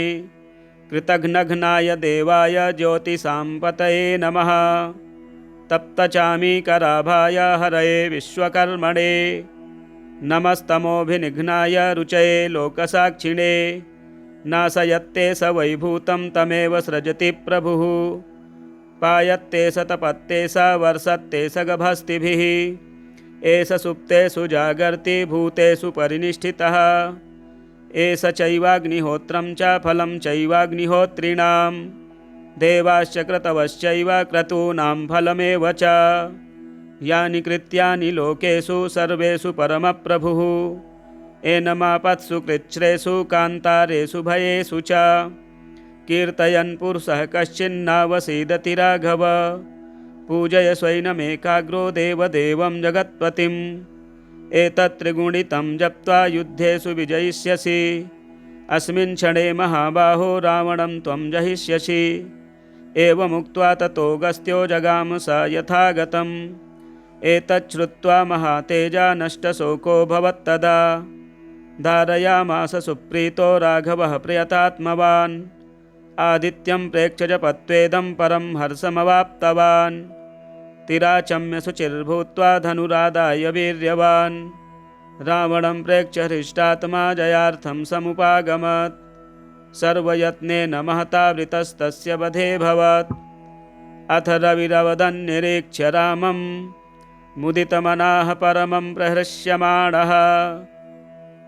कृतघ्नघ्नाय देवाय ज्योतिषां पतये नमः। तप्तचामीकराभाय हरये विश्वकर्मणे नमस्तमोभिनिघ्नाय रुचये लोकसाक्षिणे नाशयत्ते स वैभूतं तमेव सृजति प्रभुः पायत्ते स तपत्ते स वर्षत्ते स गभस्तिभिः एष सुप्तेषु जागर्ति भूतेषु परिनिष्ठितः एष चैवाग्निहोत्रं च फलं चैवाग्निहोत्रिणां देवाश्च क्रतवश्चैव क्रतूनां फलमेव च यानि कृत्यानि लोकेषु सर्वेषु परमप्रभुः एनमापत्सु कृच्छ्रेषु कान्तारेषु भयेषु च कीर्तयन् पुरुषः कश्चिन्नावसीदति राघव पूजय स्वैनमेकाग्रो देवदेवं जगत्पतिम् एतत् त्रिगुणितं जप्त्वा युद्धेषु विजयिष्यसि अस्मिन् क्षणे महाबाहो रावणं त्वं जहिष्यसि एवमुक्त्वा ततोऽगस्त्यो जगाम स यथागतम् एतच्छ्रुत्वा महातेजा नष्टशोको भवत्तदा धारयामास सुप्रीतो राघवः प्रियतात्मवान् आदित्यं प्रेक्ष्य जपत्वेदं परं हर्षमवाप्तवान् तिराचम्य शुचिर्भूत्वा धनुरादाय वीर्यवान् रावणं प्रेक्ष्य हृष्टात्मा जयार्थं समुपागमत् सर्वयत्नेन महतावृतस्तस्य वधेऽभवत् अथ रविरवदन्निरीक्ष्य रामं मुदितमनाः परमं प्रहृष्यमाणः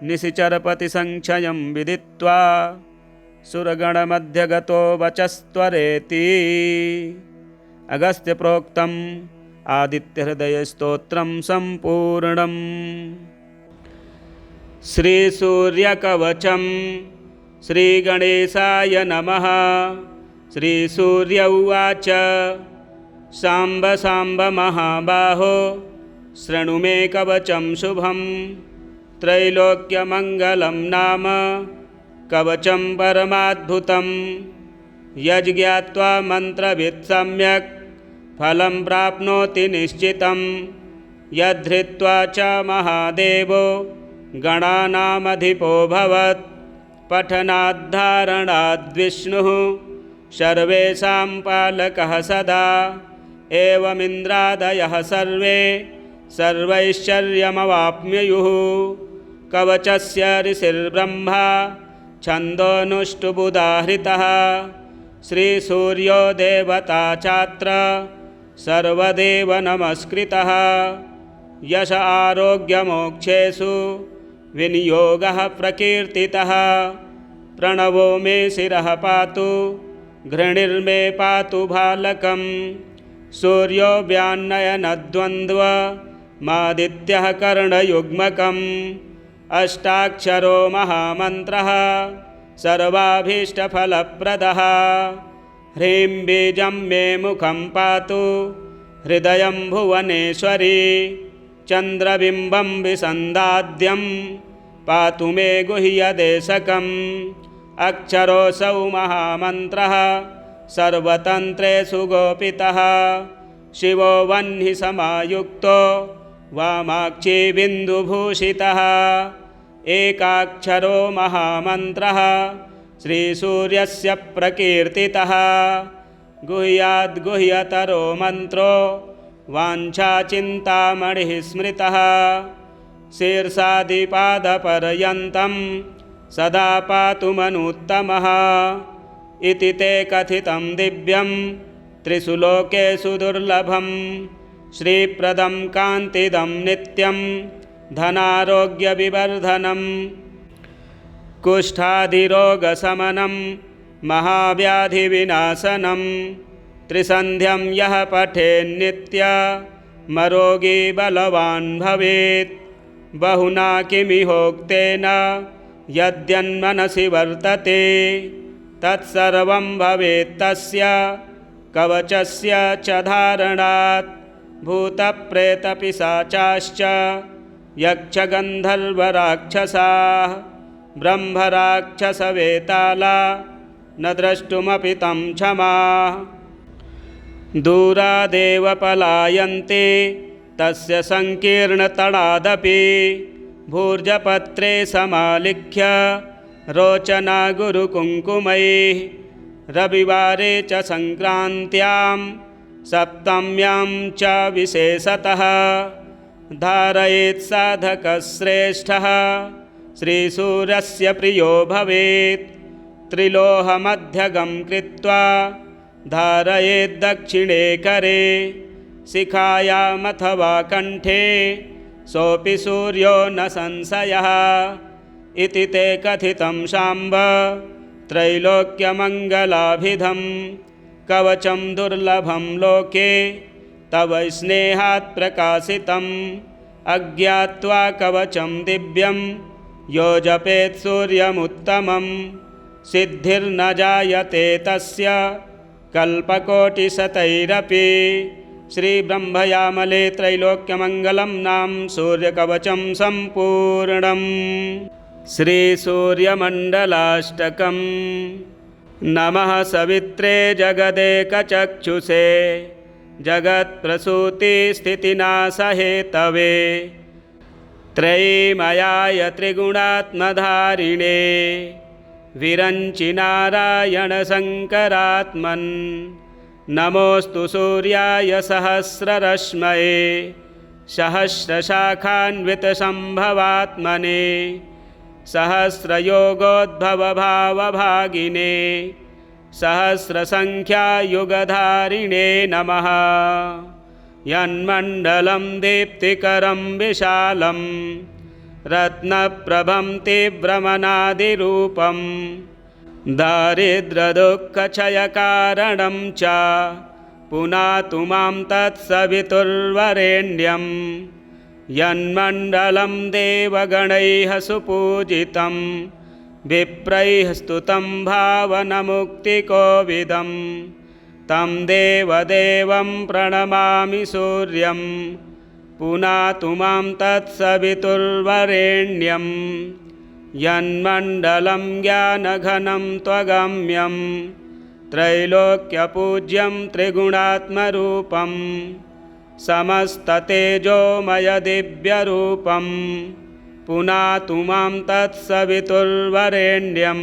निशिचरपतिसङ्क्षयं विदित्वा सुरगणमध्यगतो वचस्त्वरेति अगस्त्यप्रोक्तम् आदित्यहृदयस्तोत्रं सम्पूर्णम्। श्रीसूर्यकवचं श्रीगणेशाय नमः। श्रीसूर्य उवाच साम्ब साम्ब महाबाहो शृणु मे कवचं शुभं त्रैलोक्यमङ्गलं नाम कवचं परमाद्भुतं यज्ञात्वा मन्त्रवित् सम्यक् फलं प्राप्नोति निश्चितं यद्धृत्वा च महादेवो गणानामधिपोऽभवत् पठनाद्धारणाद्विष्णुः सर्वेषां पालकः सदा एवमिन्द्रादयः सर्वे सर्वैश्वर्यमवाप्नुयुः कवचस्य ऋषिर्ब्रह्मा छन्दोनुष्टुबुदाहृतः श्रीसूर्यो देवता चात्र सर्वदेव नमस्कृतः यश आरोग्यमोक्षेषु विनियोगः प्रकीर्तितः प्रणवो मे शिरः पातु घृणिर्मे पातु भालकं सूर्यो व्यान्नयनद्वन्द्वमादित्यः कर्णयुग्मकम् अष्टाक्षरो महामन्त्रः सर्वाभीष्टफलप्रदः ह्रीं बीजं मे मुखं पातु हृदयं भुवनेश्वरी चन्द्रबिम्बं विसन्दाद्यं पातु मे गुह्यदेशकम् अक्षरोऽसौ महामन्त्रः सर्वतन्त्रेषु गोपितः शिवो वह्नि समायुक्तो वामाक्षी बिन्दुभूषितः एकाक्षरो महामन्त्रः श्रीसूर्यस्य प्रकीर्तितः गुह्याद्गुह्यतरो मन्त्रो वाञ्छाचिन्तामणिः स्मृतः शीर्षादिपादपर्यन्तं सदा पातु मनुत्तमः इति ते कथितं दिव्यं त्रिषु लोकेषु दुर्लभं श्रीप्रदं कान्तिदं नित्यं धनारोग्यविवर्धनं कुष्ठादिरोगशमनं महाव्याधिविनाशनं त्रिसन्ध्यं यः पठेन्नित्यमरोगी बलवान् भवेत् बहुना किमिहोक्तेन यद्यन्मनसि वर्तते तत्सर्वं भवेत् तस्य कवचस्य च धारणात् भूतप्रेतपिशाचाश्च यक्षगन्धर्वराक्षसाः ब्रह्मराक्षसवेताला न द्रष्टुमपि तं क्षमाः दूरादेव पलायन्ते तस्य सङ्कीर्णतडादपि भूर्जपत्रे समालिख्य रोचना गुरुकुङ्कुमैः रविवारे च संक्रान्त्यां सप्तम्यां च विशेषतः धारयेत् साधकश्रेष्ठः श्रीसूर्यस्य प्रियो भवेत्। त्रिलोहमध्यगं कृत्वा धारयेत् दक्षिणे करे शिखायामथवा कण्ठे सोऽपि सूर्यो न संशयः इति ते कथितं शाम्ब त्रैलोक्यमङ्गलाभिधं कवचं दुर्लभं लोके तव स्नेहात् प्रकाशितम् अज्ञात्वा कवचं दिव्यं यो जपेत् सूर्यमुत्तमं सिद्धिर्न जायते तस्य कल्पकोटिशतैरपि। श्रीब्रह्मयामले त्रैलोक्यमङ्गलं नाम सूर्यकवचं सम्पूर्णम्। श्रीसूर्यमण्डलाष्टकम्। नमः सवित्रे जगदेकचक्षुषे जगत्प्रसूतिस्थितिनाशहेतवे त्रयीमयाय त्रिगुणात्मधारिणे विरञ्चि नारायणशङ्करात्मन्। नमोऽस्तु सूर्याय सहस्ररश्मये सहस्रशाखान्वितसम्भवात्मने सहस्रयोगोद्भवभावभागिने सहस्रसङ्ख्यायुगधारिणे नमः। यन्मण्डलं दीप्तिकरं विशालं रत्नप्रभं तीव्रमनादिरूपं दारिद्र्यदुःखक्षयकारणं च पुनातु मां तत्सवितुर्वरेण्यं। यन्मण्डलं देवगणैः सुपूजितं विप्रैः स्तुतं भावनमुक्तिकोविदं तं देवदेवं प्रणमामि सूर्यं पुनातु मां तत्सवितुर्वरेण्यं। यन्मण्डलं ज्ञानघनं त्वगम्यं त्रैलोक्यपूज्यं त्रिगुणात्मरूपं समस्ततेजोमयदिव्यरूपं पुनातु मां तत्सवितुर्वरेण्यं।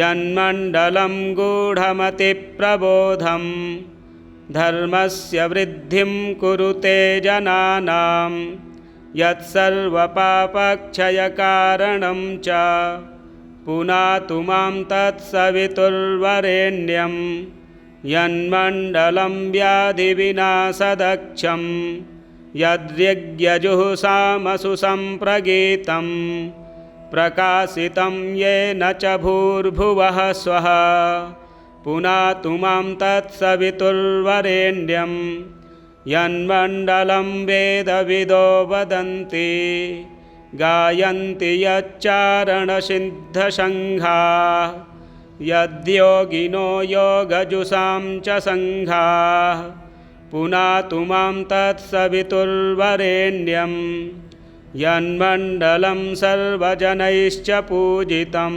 यन्मण्डलं गूढमतिप्रबोधं धर्मस्य वृद्धिं कुरुते जनानां यत्सर्वपापक्षयकारणं च पुनातु मां तत्सवितुर्वरेण्यं। यन्मण्डलं व्याधिविनाशदक्षं यद्यज्ञजुहुषामसु सम्प्रगीतं प्रकाशितं येन च भूर्भुवः स्वः पुनातु मां तत्सवितुर्वरेण्यं। यन्मण्डलं वेदविदो वदन्ति गायन्ति यच्चारणसिद्धसङ्घाः यद्योगिनो योगजुषां च सङ्घाः पुनातु मां तत्सवितुर्वरेण्यं। यन्मण्डलं सर्वजनैश्च पूजितं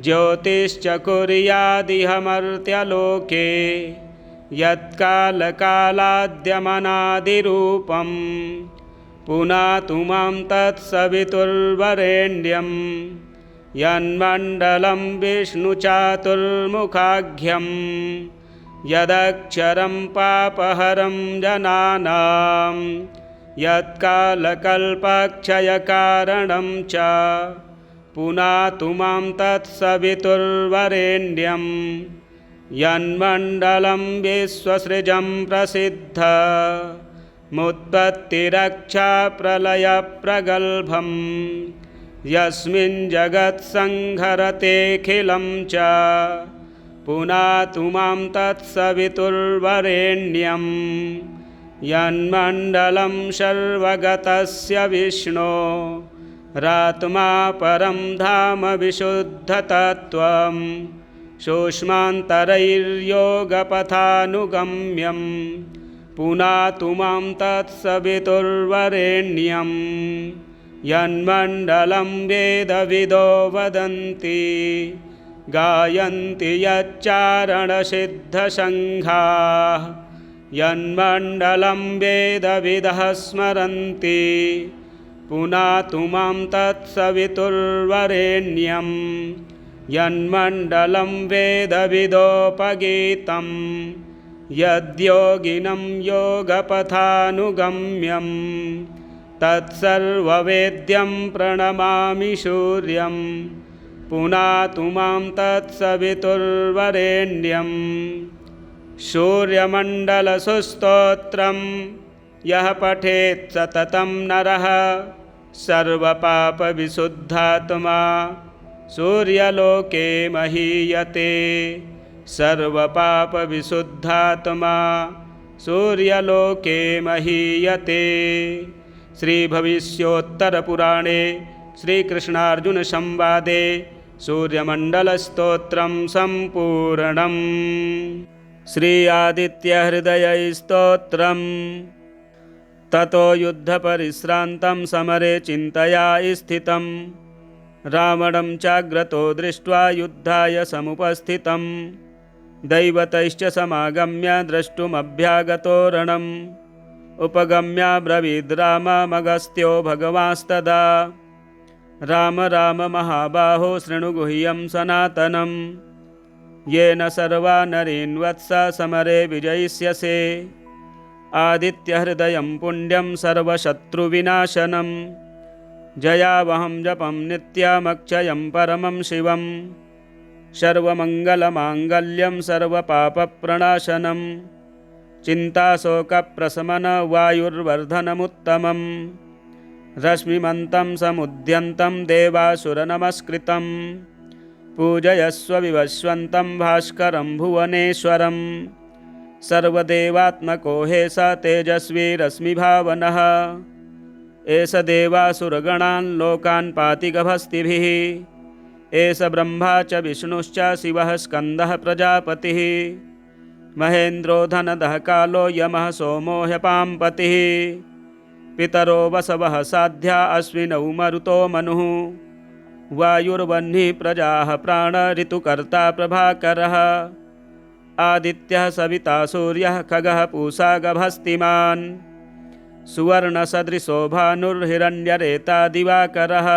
ज्योतिश्च कुर्यादिह मर्त्यलोके यत्कालकालाद्यमनादिरूपं पुनातु मां तत्सवितुर्वरेण्यं। यन्मण्डलं विष्णुचातुर्मुखाख्यं यदक्षरं पापहरं जनानां यत्कालकल्पक्षयकारणं च पुनातु मां तत्सवितुर्वरेण्यं। यन्मण्डलं विश्वसृजं प्रसिद्ध मुत्पत्तिरक्षाप्रलयप्रगल्भं यस्मिन् जगत्संहरतेऽखिलं च पुनातु मां तत्सवितुर्वरेण्यं। यन्मण्डलं सर्वगतस्य विष्णो रात्मा परं धाम विशुद्धतत्त्वं सूक्ष्मान्तरैर्योगपथानुगम्यं पुनातु मां तत्सवितुर्वरेण्यं। यन्मण्डलं वेदविदो वदन्ति गायन्ति यच्चारणसिद्धसङ्घाः यन्मण्डलं वेदविदः स्मरन्ति पुनातु मां तत्सवितुर्वरेण्यं। यन्मण्डलं वेदविदोपगीतं यद्योगिनं योगपथानुगम्यं तत्सर्ववेद्यं प्रणमामि सूर्यं पुनातु मां तत्सवितुर्वरेण्यं। सूर्यमण्डलसुस्तोत्रं यः पठेत् सततं नरः सर्वपापविशुद्धात्मा सूर्यलोके महीयते। सर्वपापविशुद्धात्मा सूर्यलोके महीयते। श्रीभविष्योत्तरपुराणे श्रीकृष्णार्जुनसंवादे सूर्यमण्डलस्तोत्रं सम्पूर्णम्। श्री आदित्यहृदयस्तोत्रम्। ततो युद्धपरिश्रान्तं समरे चिन्तया स्थितं रावणं चाग्रतो दृष्ट्वा युद्धाय समुपस्थितं दैवतैश्च समागम्य द्रष्टुमभ्यागतो रणम् उपगम्याब्रवीद् राममगस्त्यो भगवांस्तदा राम राम महाबाहो शृणु गुह्यं सनातनं येन सर्वा नरीन् वत्स समरे विजयिष्यसे। आदित्यहृदयं पुण्यं सर्वशत्रुविनाशनं जयावहं जपं नित्यमक्षयं परमं शिवं सर्वमङ्गलमाङ्गल्यं सर्वपापप्रणाशनं चिन्ताशोकप्रशमन वायुर्वर्धनमुत्तमं रश्मिमन्तं समुद्यन्तं देवासुरनमस्कृतं पूजयस्व विवस्वन्तं भास्करं भुवनेश्वरं सर्वदेवात्मको हे स तेजस्वी रश्मिभावनः एष देवासुरगणान् लोकान् पाति गभस्तिभिः एष ब्रह्मा च विष्णुश्च शिवः स्कन्दः प्रजापतिः महेन्द्रो धनदः कालो यमः सोमो ह्यपाम्पतिः पितरो वसवः साध्या अश्विनौ मरुतो मनुः वायुर्वह्निः प्रजाः प्राण ऋतुकर्ता प्रभाकरः आदित्यः सविता सूर्यः खगः पूषा गभस्तिमान् सुवर्णसदृशो भानुर्हिरण्यरेता दिवाकरः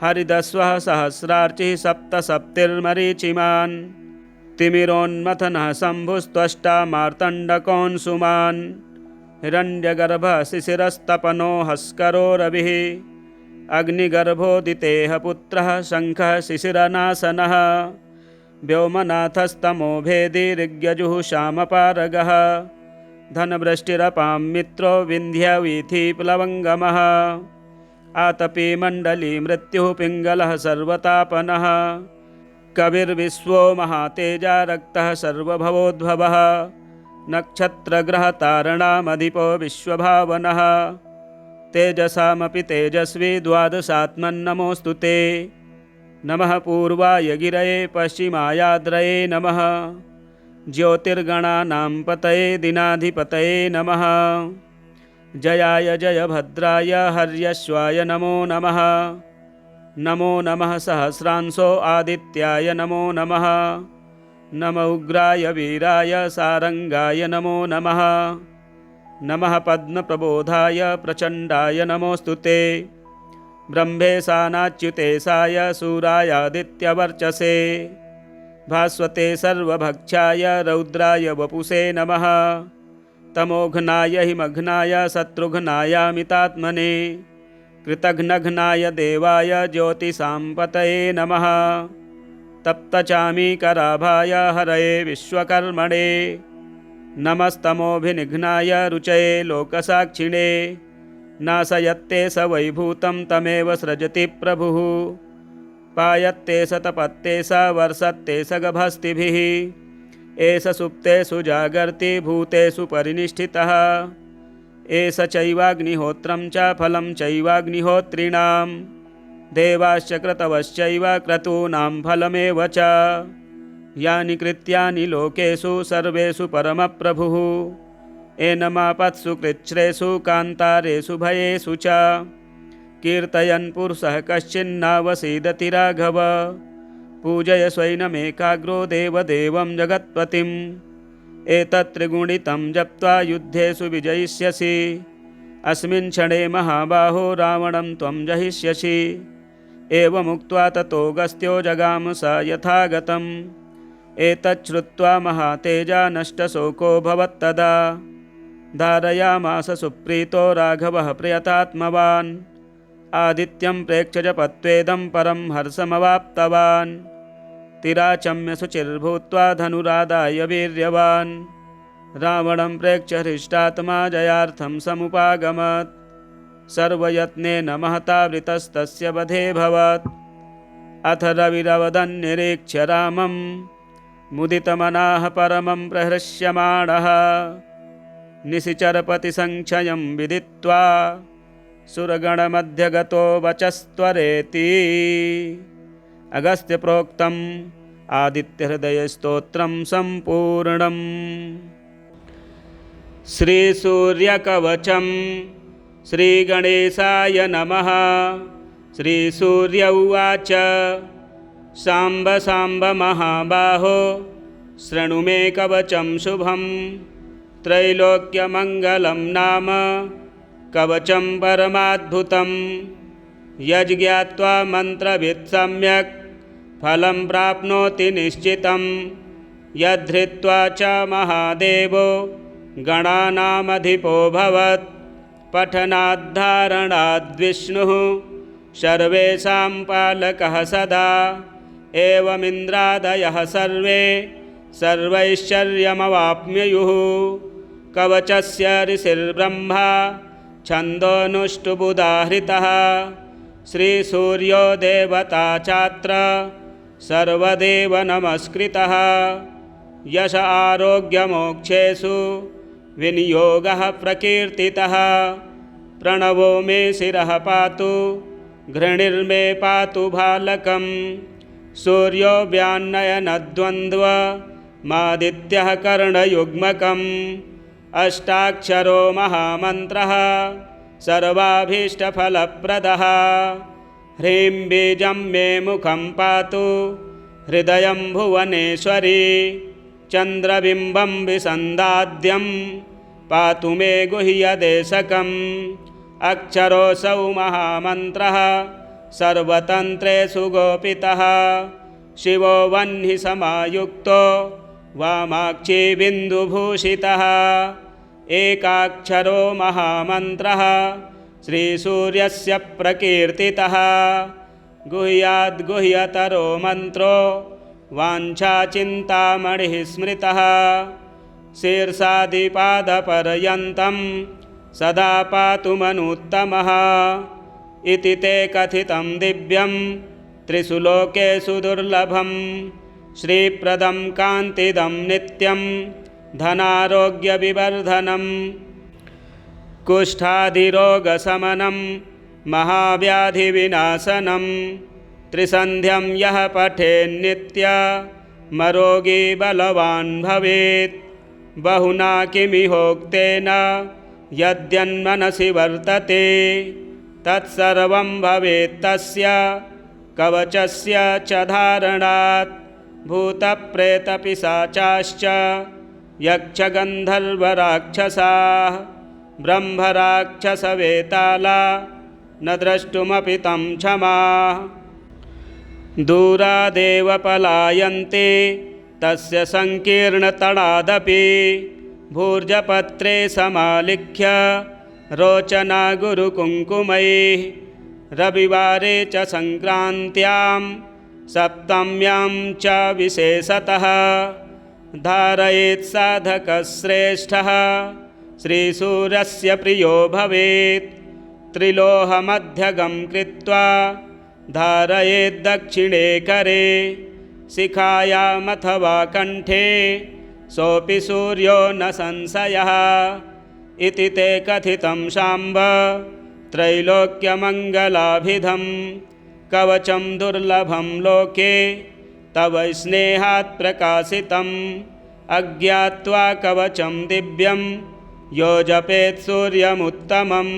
हरिदस्वः सहस्रार्चिः सप्तसप्तिर्मरीचिमान् तिमिरोन्मथनः शम्भुस्त्वष्टा मार्तण्डकोऽंशुमान् हिरण्यगर्भः शिशिरस्तपनो हस्करो रविः अग्निगर्भोदितेः पुत्रः शङ्खः शिशिरनाशनः व्योमनाथस्तमो भेदी ऋग्यजुः श्यामपारगः धनवृष्टिरपां मित्रो विन्ध्यवीथिप्लवङ्गमः आतपी मण्डली मृत्युः पिङ्गलः सर्वतापनः कविर्विश्वो महातेजा रक्तः सर्वभवोद्भवः नक्षत्रग्रहतारणामधिपो विश्वभावनः तेजसामपि तेजस्वी द्वादशात्मन्नमोऽस्तु ते नमः पूर्वाय गिरये पश्चिमायाद्रये नमः ज्योतिर्गणानां पतये दिनाधिपतये नमः जयाय जयभद्राय हर्यश्वाय नमो नमः नमो नमः सहस्रांशो आदित्याय नमो नमः नम उग्राय वीराय सारंगाय नमो नमः नमः पद्मप्रबोधाय प्रचण्डाय नमोऽस्तु ते ब्रह्मेशानाच्युतेशाय सूरायादित्यवर्चसे भास्वते सर्वभक्षाय रौद्राय वपुषे नमः तमोघ्नाय हिमघ्नाय शत्रुघ्नायामितात्मने कृतघ्नघ्नाय देवाय ज्योतिषां पतये नमः तप्तचामीकराभाय हरये विश्वकर्मणे नमस्तमोभिनिघ्नाय रुचये लोकसाक्षिणे नाशयत्ते स वैभूतं तमेव सृजति प्रभुः पायत्ते स तपत्ते स वर्षत्ते स गभस्तिभिः एष सुप्तेषु जागर्ति भूतेषु परिनिष्ठितः एष चैवाग्निहोत्रं च फलं चैवाग्निहोत्रिणां देवाश्च क्रतवश्चैव क्रतूनां फलमेव च यानि कृत्यानि लोकेषु सर्वेषु परमप्रभुः एनमापत्सु कृच्छ्रेषु कान्तारेषु भयेषु च कीर्तयन् पुरुषः कश्चिन्नावसीदति राघव पूजय स्वैनमेकाग्रो देवदेवं जगत्पतिम् एतत् त्रिगुणितं जप्त्वा युद्धेषु विजयिष्यसि अस्मिन् क्षणे महाबाहो रावणं त्वं जहिष्यसि एवमुक्त्वा ततो गस्त्यो जगाम स यथागतम् एतच्छ्रुत्वा महातेजा नष्टशोकोऽभवत्तदा धारयामास सुप्रीतो राघवः प्रयतात्मवान् आदित्यं प्रेक्ष्य जपत्वेदं परं हर्षमवाप्तवान् तिराचम्य शुचिर्भूत्वा धनुरादाय वीर्यवान् रावणं प्रेक्ष्य हृष्टात्मा जयार्थं समुपागमत् सर्वयत्नेन महता वृतस्तस्य वधेऽभवत् अथ रविरवदन्निरीक्ष्य रामं मुदितमनाः परमं प्रहृष्यमाणः निशिचरपतिसङ्क्षयं विदित्वा सुरगणमध्यगतो वचस्त्वरेति अगस्त्यप्रोक्तम् आदित्यहृदयस्तोत्रं सम्पूर्णम्। श्रीसूर्यकवचं श्रीगणेशाय नमः। श्रीसूर्य उवाच साम्ब साम्ब महाबाहो शृणु मे कवचं शुभं त्रैलोक्यमङ्गलं नाम कवचं परमाद्भुतं यज्ञात्वा मन्त्रवित् सम्यक् फलं प्राप्नोति निश्चितं यद्धृत्वा च महादेवो गणानामधिपो भवत् पठनाद्धारणाद्विष्णुः सर्वेषां पालकः सदा एवमिन्द्रादयः सर्वे सर्वैश्वर्यमवाप्नुयुः कवचस्य ऋषिर्ब्रह्मा छन्दोनुष्टुबुधाहृतः श्रीसूर्यो देवता चात्र सर्वदेव नमस्कृतः यश आरोग्यमोक्षेषु विनियोगः प्रकीर्तितः प्रणवो मे शिरः पातु घृणिर्मे पातु भालकं सूर्यो व्यान्नयनद्वन्द्वमादित्यः कर्णयुग्मकम् अष्टाक्षरो महामन्त्रः सर्वाभीष्टफलप्रदः ह्रीं बीजं मे मुखं पातु हृदयं भुवनेश्वरी चन्द्रबिम्बं विसन्दाद्यं पातु मे गुह्यदेशकम् अक्षरोऽसौ महामन्त्रः सर्वतन्त्रेषु गोपितः शिवो वह्नि समायुक्तो वामाक्षी बिन्दुभूषितः एकाक्षरो महामन्त्रः श्रीसूर्यस्य प्रकीर्तितः गुह्याद्गुह्यतरो मन्त्रो वाञ्छाचिन्तामणिः स्मृतः शीर्षादिपादपर्यन्तं सदा पातु मनुत्तमः इति ते कथितं दिव्यं त्रिषु लोकेषु दुर्लभं श्रीप्रदं कान्तिदं नित्यं धनारोग्यविवर्धनं कुष्ठादिरोगशमनं महाव्याधिविनाशनं त्रिसन्ध्यं यः पठेन्नित्यमरोगी बलवान् भवेत् बहुना किमिहोक्तेन यद्यन्मनसि वर्तते तत्सर्वं भवेत् तस्य कवचस्य च धारणात् भूतप्रेतपिशाचाश्च यक्षगन्धर्वराक्षसाः ब्रह्मराक्षसवेताला न द्रष्टुमपि तं क्षमाः दूरादेव पलायन्ते तस्य सङ्कीर्णतडादपि भूर्जपत्रे समालिख्य रोचना गुरुकुङ्कुमैः रविवारे च सङ्क्रान्त्यां सप्तम्यां च विशेषतः धारयेत् साधकश्रेष्ठः श्रीसूर्यस्य प्रियो भवेत् त्रिलोहमध्यगं कृत्वा धारयेत् दक्षिणे करे शिखायामथवा कण्ठे सोऽपि सूर्यो न संशयः इति ते कथितं शाम्ब त्रैलोक्यमङ्गलाभिधं कवचं दुर्लभं लोके तव स्नेहात् प्रकाशितम् अज्ञात्वा कवचं दिव्यं यो जपेत् सूर्यमुत्तमं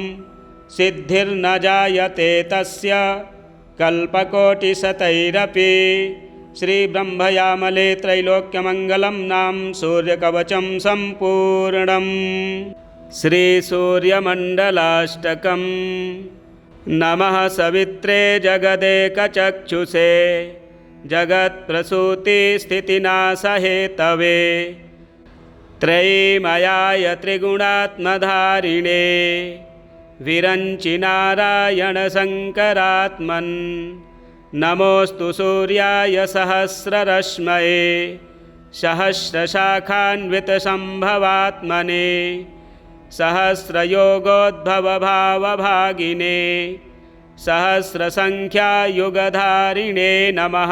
सिद्धिर्न जायते तस्य कल्पकोटिशतैरपि श्रीब्रह्मयामले त्रैलोक्यमङ्गलं नाम सूर्यकवचं सम्पूर्णम्। श्रीसूर्यमण्डलाष्टकम्। नमः सवित्रे जगदेकचक्षुषे जगत्प्रसूतिस्थितिनाशहेतवे त्रयीमयाय त्रिगुणात्मधारिणे विरञ्चि नारायणशङ्करात्मन् नमोऽस्तु सूर्याय सहस्ररश्मये सहस्रशाखान्वितसम्भवात्मने सहस्रयोगोद्भवभावभागिने सहस्रसङ्ख्यायुगधारिणे नमः।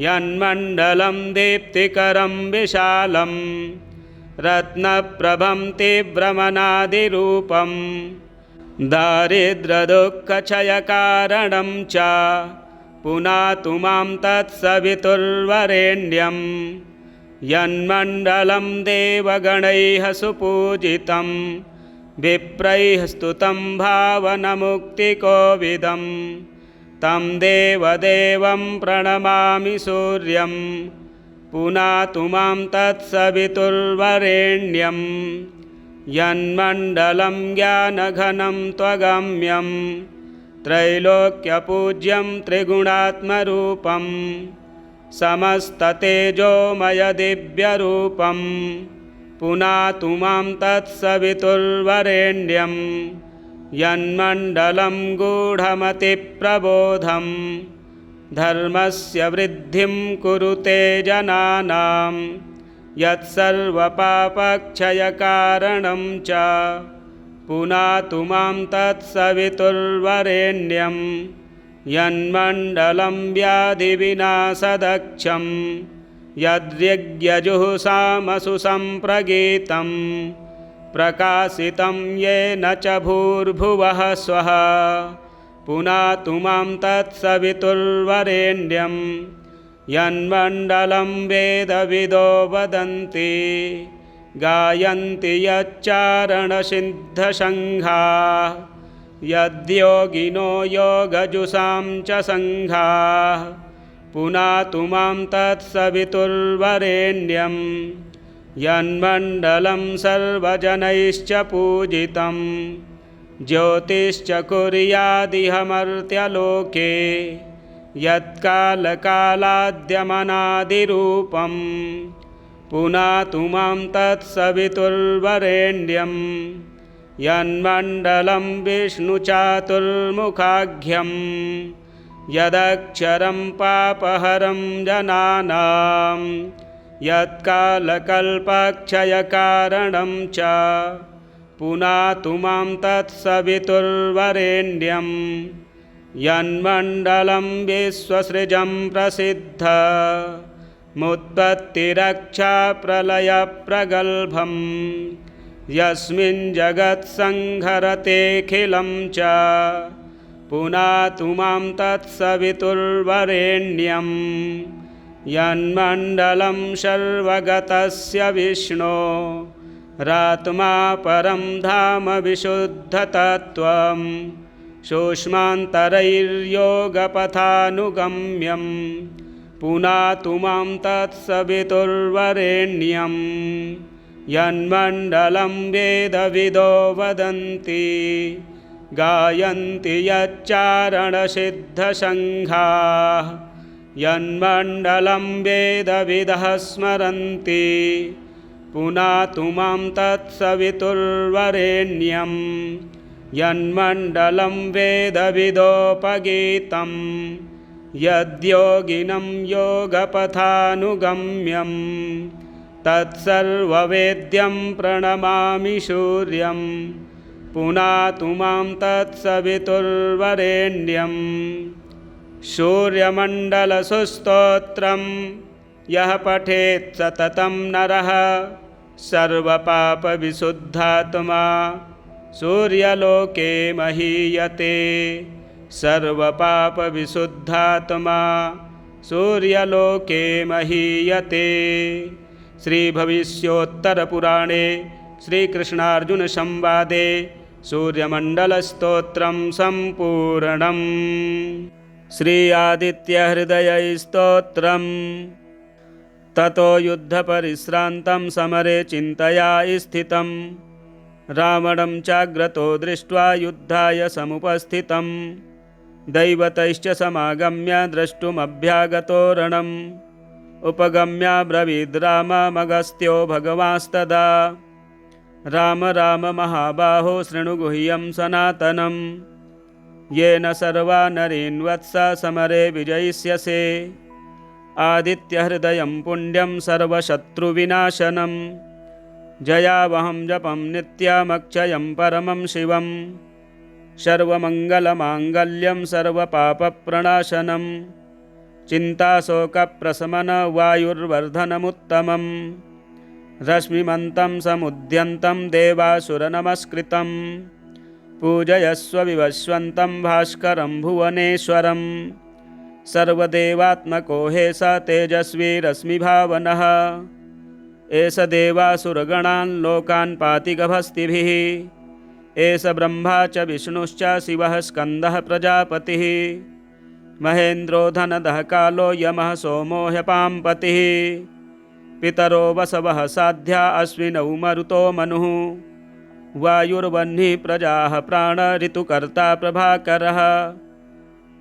यन्मण्डलं दीप्तिकरं विशालं रत्नप्रभं तीव्रमनादिरूपं दारिद्र्यदुःखक्षयकारणं च पुनातु मां तत्सवितुर्वरेण्यं यन्मण्डलं देवगणैः सुपूजितं विप्रैः स्तुतं भावनमुक्तिकोविदं तं देवदेवं प्रणमामि सूर्यं पुनातु मां तत्सवितुर्वरेण्यं यन्मण्डलं ज्ञानघनं त्वगम्यं त्रैलोक्यपूज्यं त्रिगुणात्मरूपं समस्ततेजोमयदिव्यरूपं पुनातु मां तत्सवितुर्वरेण्यं यन्मण्डलं गूढमतिप्रबोधं धर्मस्य वृद्धिं कुरुते जनानां यत्सर्वपापक्षयकारणं च पुनातु मां तत्सवितुर्वरेण्यं यन्मण्डलं व्याधिविनाशदक्षं यद्यज्ञजुःसामसु सम्प्रगीतं प्रकाशितं येन च भूर्भुवः स्वः पुनातु मां तत्सवितुर्वरेण्यं यन्मण्डलं वेदविदो वदन्ति गायन्ति यच्चारणसिद्धसङ्घाः यद्योगिनो योगजुषां च सङ्घाः पुनातु मां तत्सवितुर्वरेण्यं यन्मण्डलं सर्वजनैश्च पूजितं ज्योतिश्च कुर्यादिह मर्त्यलोके यत्कालकालाद्यमनादिरूपं पुनातु मां तत्सवितुर्वरेण्यं यन्मण्डलं विष्णुचातुर्मुखाख्यं यदक्षरं पापहरं जनानां यत्कालकल्पक्षयकारणं च पुनातु मां तत्सवितुर्वरेण्यं यन्मण्डलं विश्वसृजं प्रसिद्ध मुत्पत्तिरक्षाप्रलयप्रगल्भं यस्मिन् जगत्संहरतेऽखिलं च पुनातु मां तत्सवितुर्वरेण्यं यन्मण्डलं सर्वगतस्य विष्णो रात्मा परं धाम विशुद्धतत्त्वं सूक्ष्मान्तरैर्योगपथानुगम्यं पुनातु मां तत्सवितुर्वरेण्यं यन्मण्डलं वेदविदो वदन्ति गायन्ति यच्चारणसिद्धसङ्घाः यन्मण्डलं वेदविदः स्मरन्ति पुनातु मां तत्सवितुर्वरेण्यं यन्मण्डलं वेदविदोपगीतं यद्योगिनं योगपथानुगम्यं तत्सर्ववेद्यं प्रणमामि सूर्यं पुनातु मां तत्सवितुर्वरेण्यं सूर्यमण्डलसुस्तोत्रं यः पठेत् सततं नरः सर्वपापविशुद्धात्मा सूर्यलोके महीयते सर्वपापविशुद्धात्मा सूर्यलोके महीयते। श्रीभविष्योत्तरपुराणे श्रीकृष्णार्जुनसंवादे सूर्यमण्डलस्तोत्रं सम्पूर्णम्। श्री आदित्यहृदयस्तोत्रम्। ततो युद्धपरिश्रान्तं समरे चिन्तया स्थितं रावणं चाग्रतो दृष्ट्वा युद्धाय समुपस्थितं दैवतैश्च समागम्य द्रष्टुमभ्यागतो रणम् उपगम्याब्रवीद् राममगस्त्यो भगवांस्तदा राम राम महाबाहो शृणु गुह्यं सनातनं येन सर्वा नरीन् वत्स समरे विजयिष्यसे आदित्यहृदयं पुण्यं सर्वशत्रुविनाशनं जयावहं जपं नित्यमक्षयं परमं शिवं सर्वमङ्गलमाङ्गल्यं सर्वपापप्रणाशनं चिन्ताशोकप्रशमनं वायुर्वर्धनमुत्तमं रश्मिमन्तं समुद्यन्तं देवासुरनमस्कृतं पूजयस्व विवस्वन्तं भास्करं भुवनेश्वरं सर्वदेवात्मको हे स तेजस्वी रश्मिभावनः एष देवासुरगणान् लोकान् पाति गभस्तिभिः एष ब्रह्मा च विष्णुश्च शिवः स्कन्दः प्रजापतिः महेन्द्रो धनदः कालो यमः सोमो ह्यपाम्पतिः पितरो वसवः साध्या अश्विनौ मरुतो मनुः वायुर्वह्निः प्रजाः प्राण ऋतुकर्ता प्रभाकरः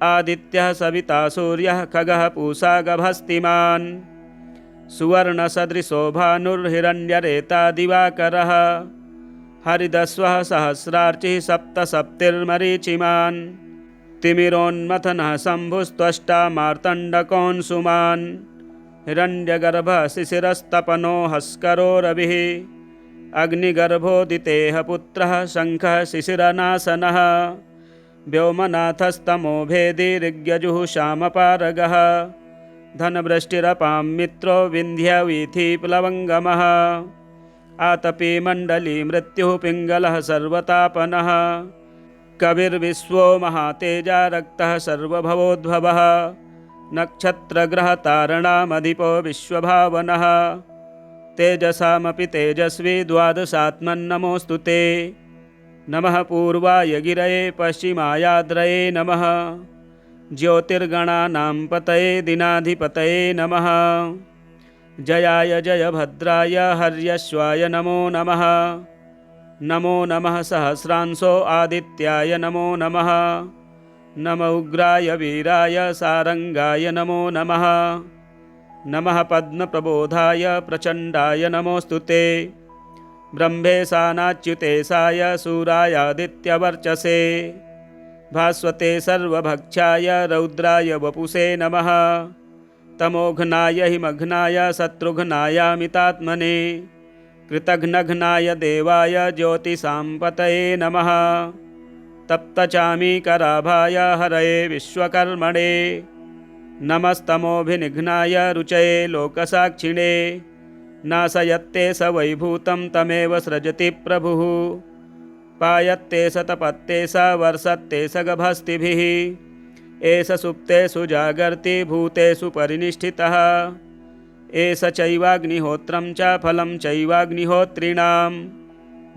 आदित्यः सविता सूर्यः खगः पूषा गभस्तिमान् सुवर्णसदृशो भानुर्हिरण्यरेता दिवाकरः हरिदस्वः सहस्रार्चिः सप्तसप्तिर्मरीचिमान् तिमिरोन्मथनः शम्भुस्त्वष्टा मार्तण्डकोऽंशुमान् हिरण्यगर्भः शिशिरस्तपनो हस्करो रविः अग्निगर्भोदितेः पुत्रः शङ्खः शिशिरनाशनः व्योमनाथस्तमो भेदी ऋग्यजुः श्यामपारगः धनवृष्टिरपां मित्रो विन्ध्यवीथिप्लवङ्गमः आतपी मण्डली मृत्युः पिङ्गलः सर्वतापनः कविर्विश्वो महातेजा रक्तः सर्वभवोद्भवः नक्षत्रग्रहतारणामधिपो विश्वभावनः तेजसामपि तेजस्वी द्वादशात्मन्नमोऽस्तु ते नमः पूर्वाय गिरये पश्चिमायाद्रये नमः ज्योतिर्गणानां पतये दिनाधिपतये नमः जयाय जयभद्राय हर्यश्वाय नमो नमः नमो नमः सहस्रांशो आदित्याय नमो नमः नम उग्राय वीराय सारंगाय नमो नमः नमः पद्मप्रबोधाय प्रचण्डाय नमोऽस्तु ते ब्रह्मेशानाच्युतेशाय सूरायादित्यवर्चसे भास्वते सर्वभक्षाय रौद्राय वपुषे नमः तमोघ्नाय हिमघ्नाय शत्रुघ्नायामितात्मने कृतघ्नघ्नाय देवाय ज्योतिषां पतये नमः तप्तचामीकराभाय हरये विश्वकर्मणे नमस्तमोभिनिघ्नाय रुचये लोकसाक्षिणे नाशयत्ते स वैभूतं तमेव सृजति प्रभुः पायत्ते स तपत्ते स वर्षत्ते स गभस्तिभिः एष सुप्तेषु जागर्ति भूतेषु परिनिष्ठितः एष चैवाग्निहोत्रं च फलं चैवाग्निहोत्रिणां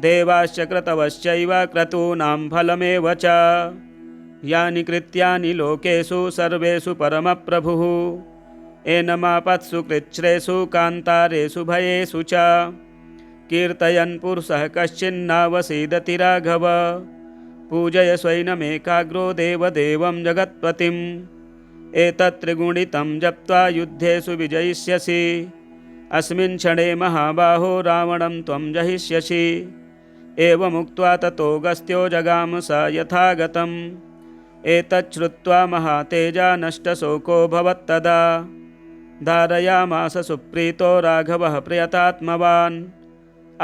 देवाश्च क्रतवश्चैव क्रतूनां फलमेव च यानि कृत्यानि लोकेषु सर्वेषु परमप्रभुः एनमापत्सु कृच्छ्रेषु कान्तारेषु भयेषु च कीर्तयन् पुरुषः कश्चिन्नावसीदति राघव पूजय स्वैनमेकाग्रो देवदेवं जगत्पतिम् एतत् त्रिगुणितं जप्त्वा युद्धेषु विजयिष्यसि अस्मिन् क्षणे महाबाहो रावणं त्वं जहिष्यसि एवमुक्त्वा ततोऽगस्त्यो जगाम स यथागतम् एतच्छ्रुत्वा महातेजा नष्टशोको भवत्तदा धारयामास सुप्रीतो राघवः प्रियतात्मवान्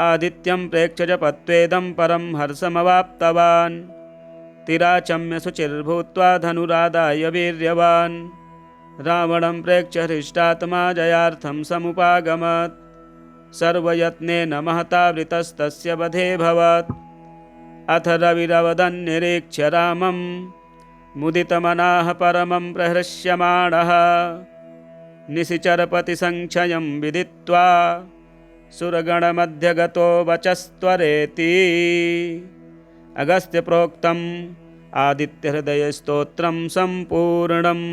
आदित्यं प्रेक्ष्य जपत्वेदं परं हर्षमवाप्तवान् तिराचम्य शुचिर्भूत्वा धनुरादाय वीर्यवान् रावणं प्रेक्ष्य हृष्टात्मा जयार्थं समुपागमत् सर्वयत्नेन महतावृतस्तस्य वधेऽभवत् अथ रविरवदन्निरीक्ष्य रामं मुदितमनाः परमं प्रहृष्यमाणः निशिचरपतिसङ्क्षयं विदित्वा सुरगणमध्यगतो वचस्त्वरेति अगस्त्यप्रोक्तम् आदित्यहृदयस्तोत्रं सम्पूर्णम्।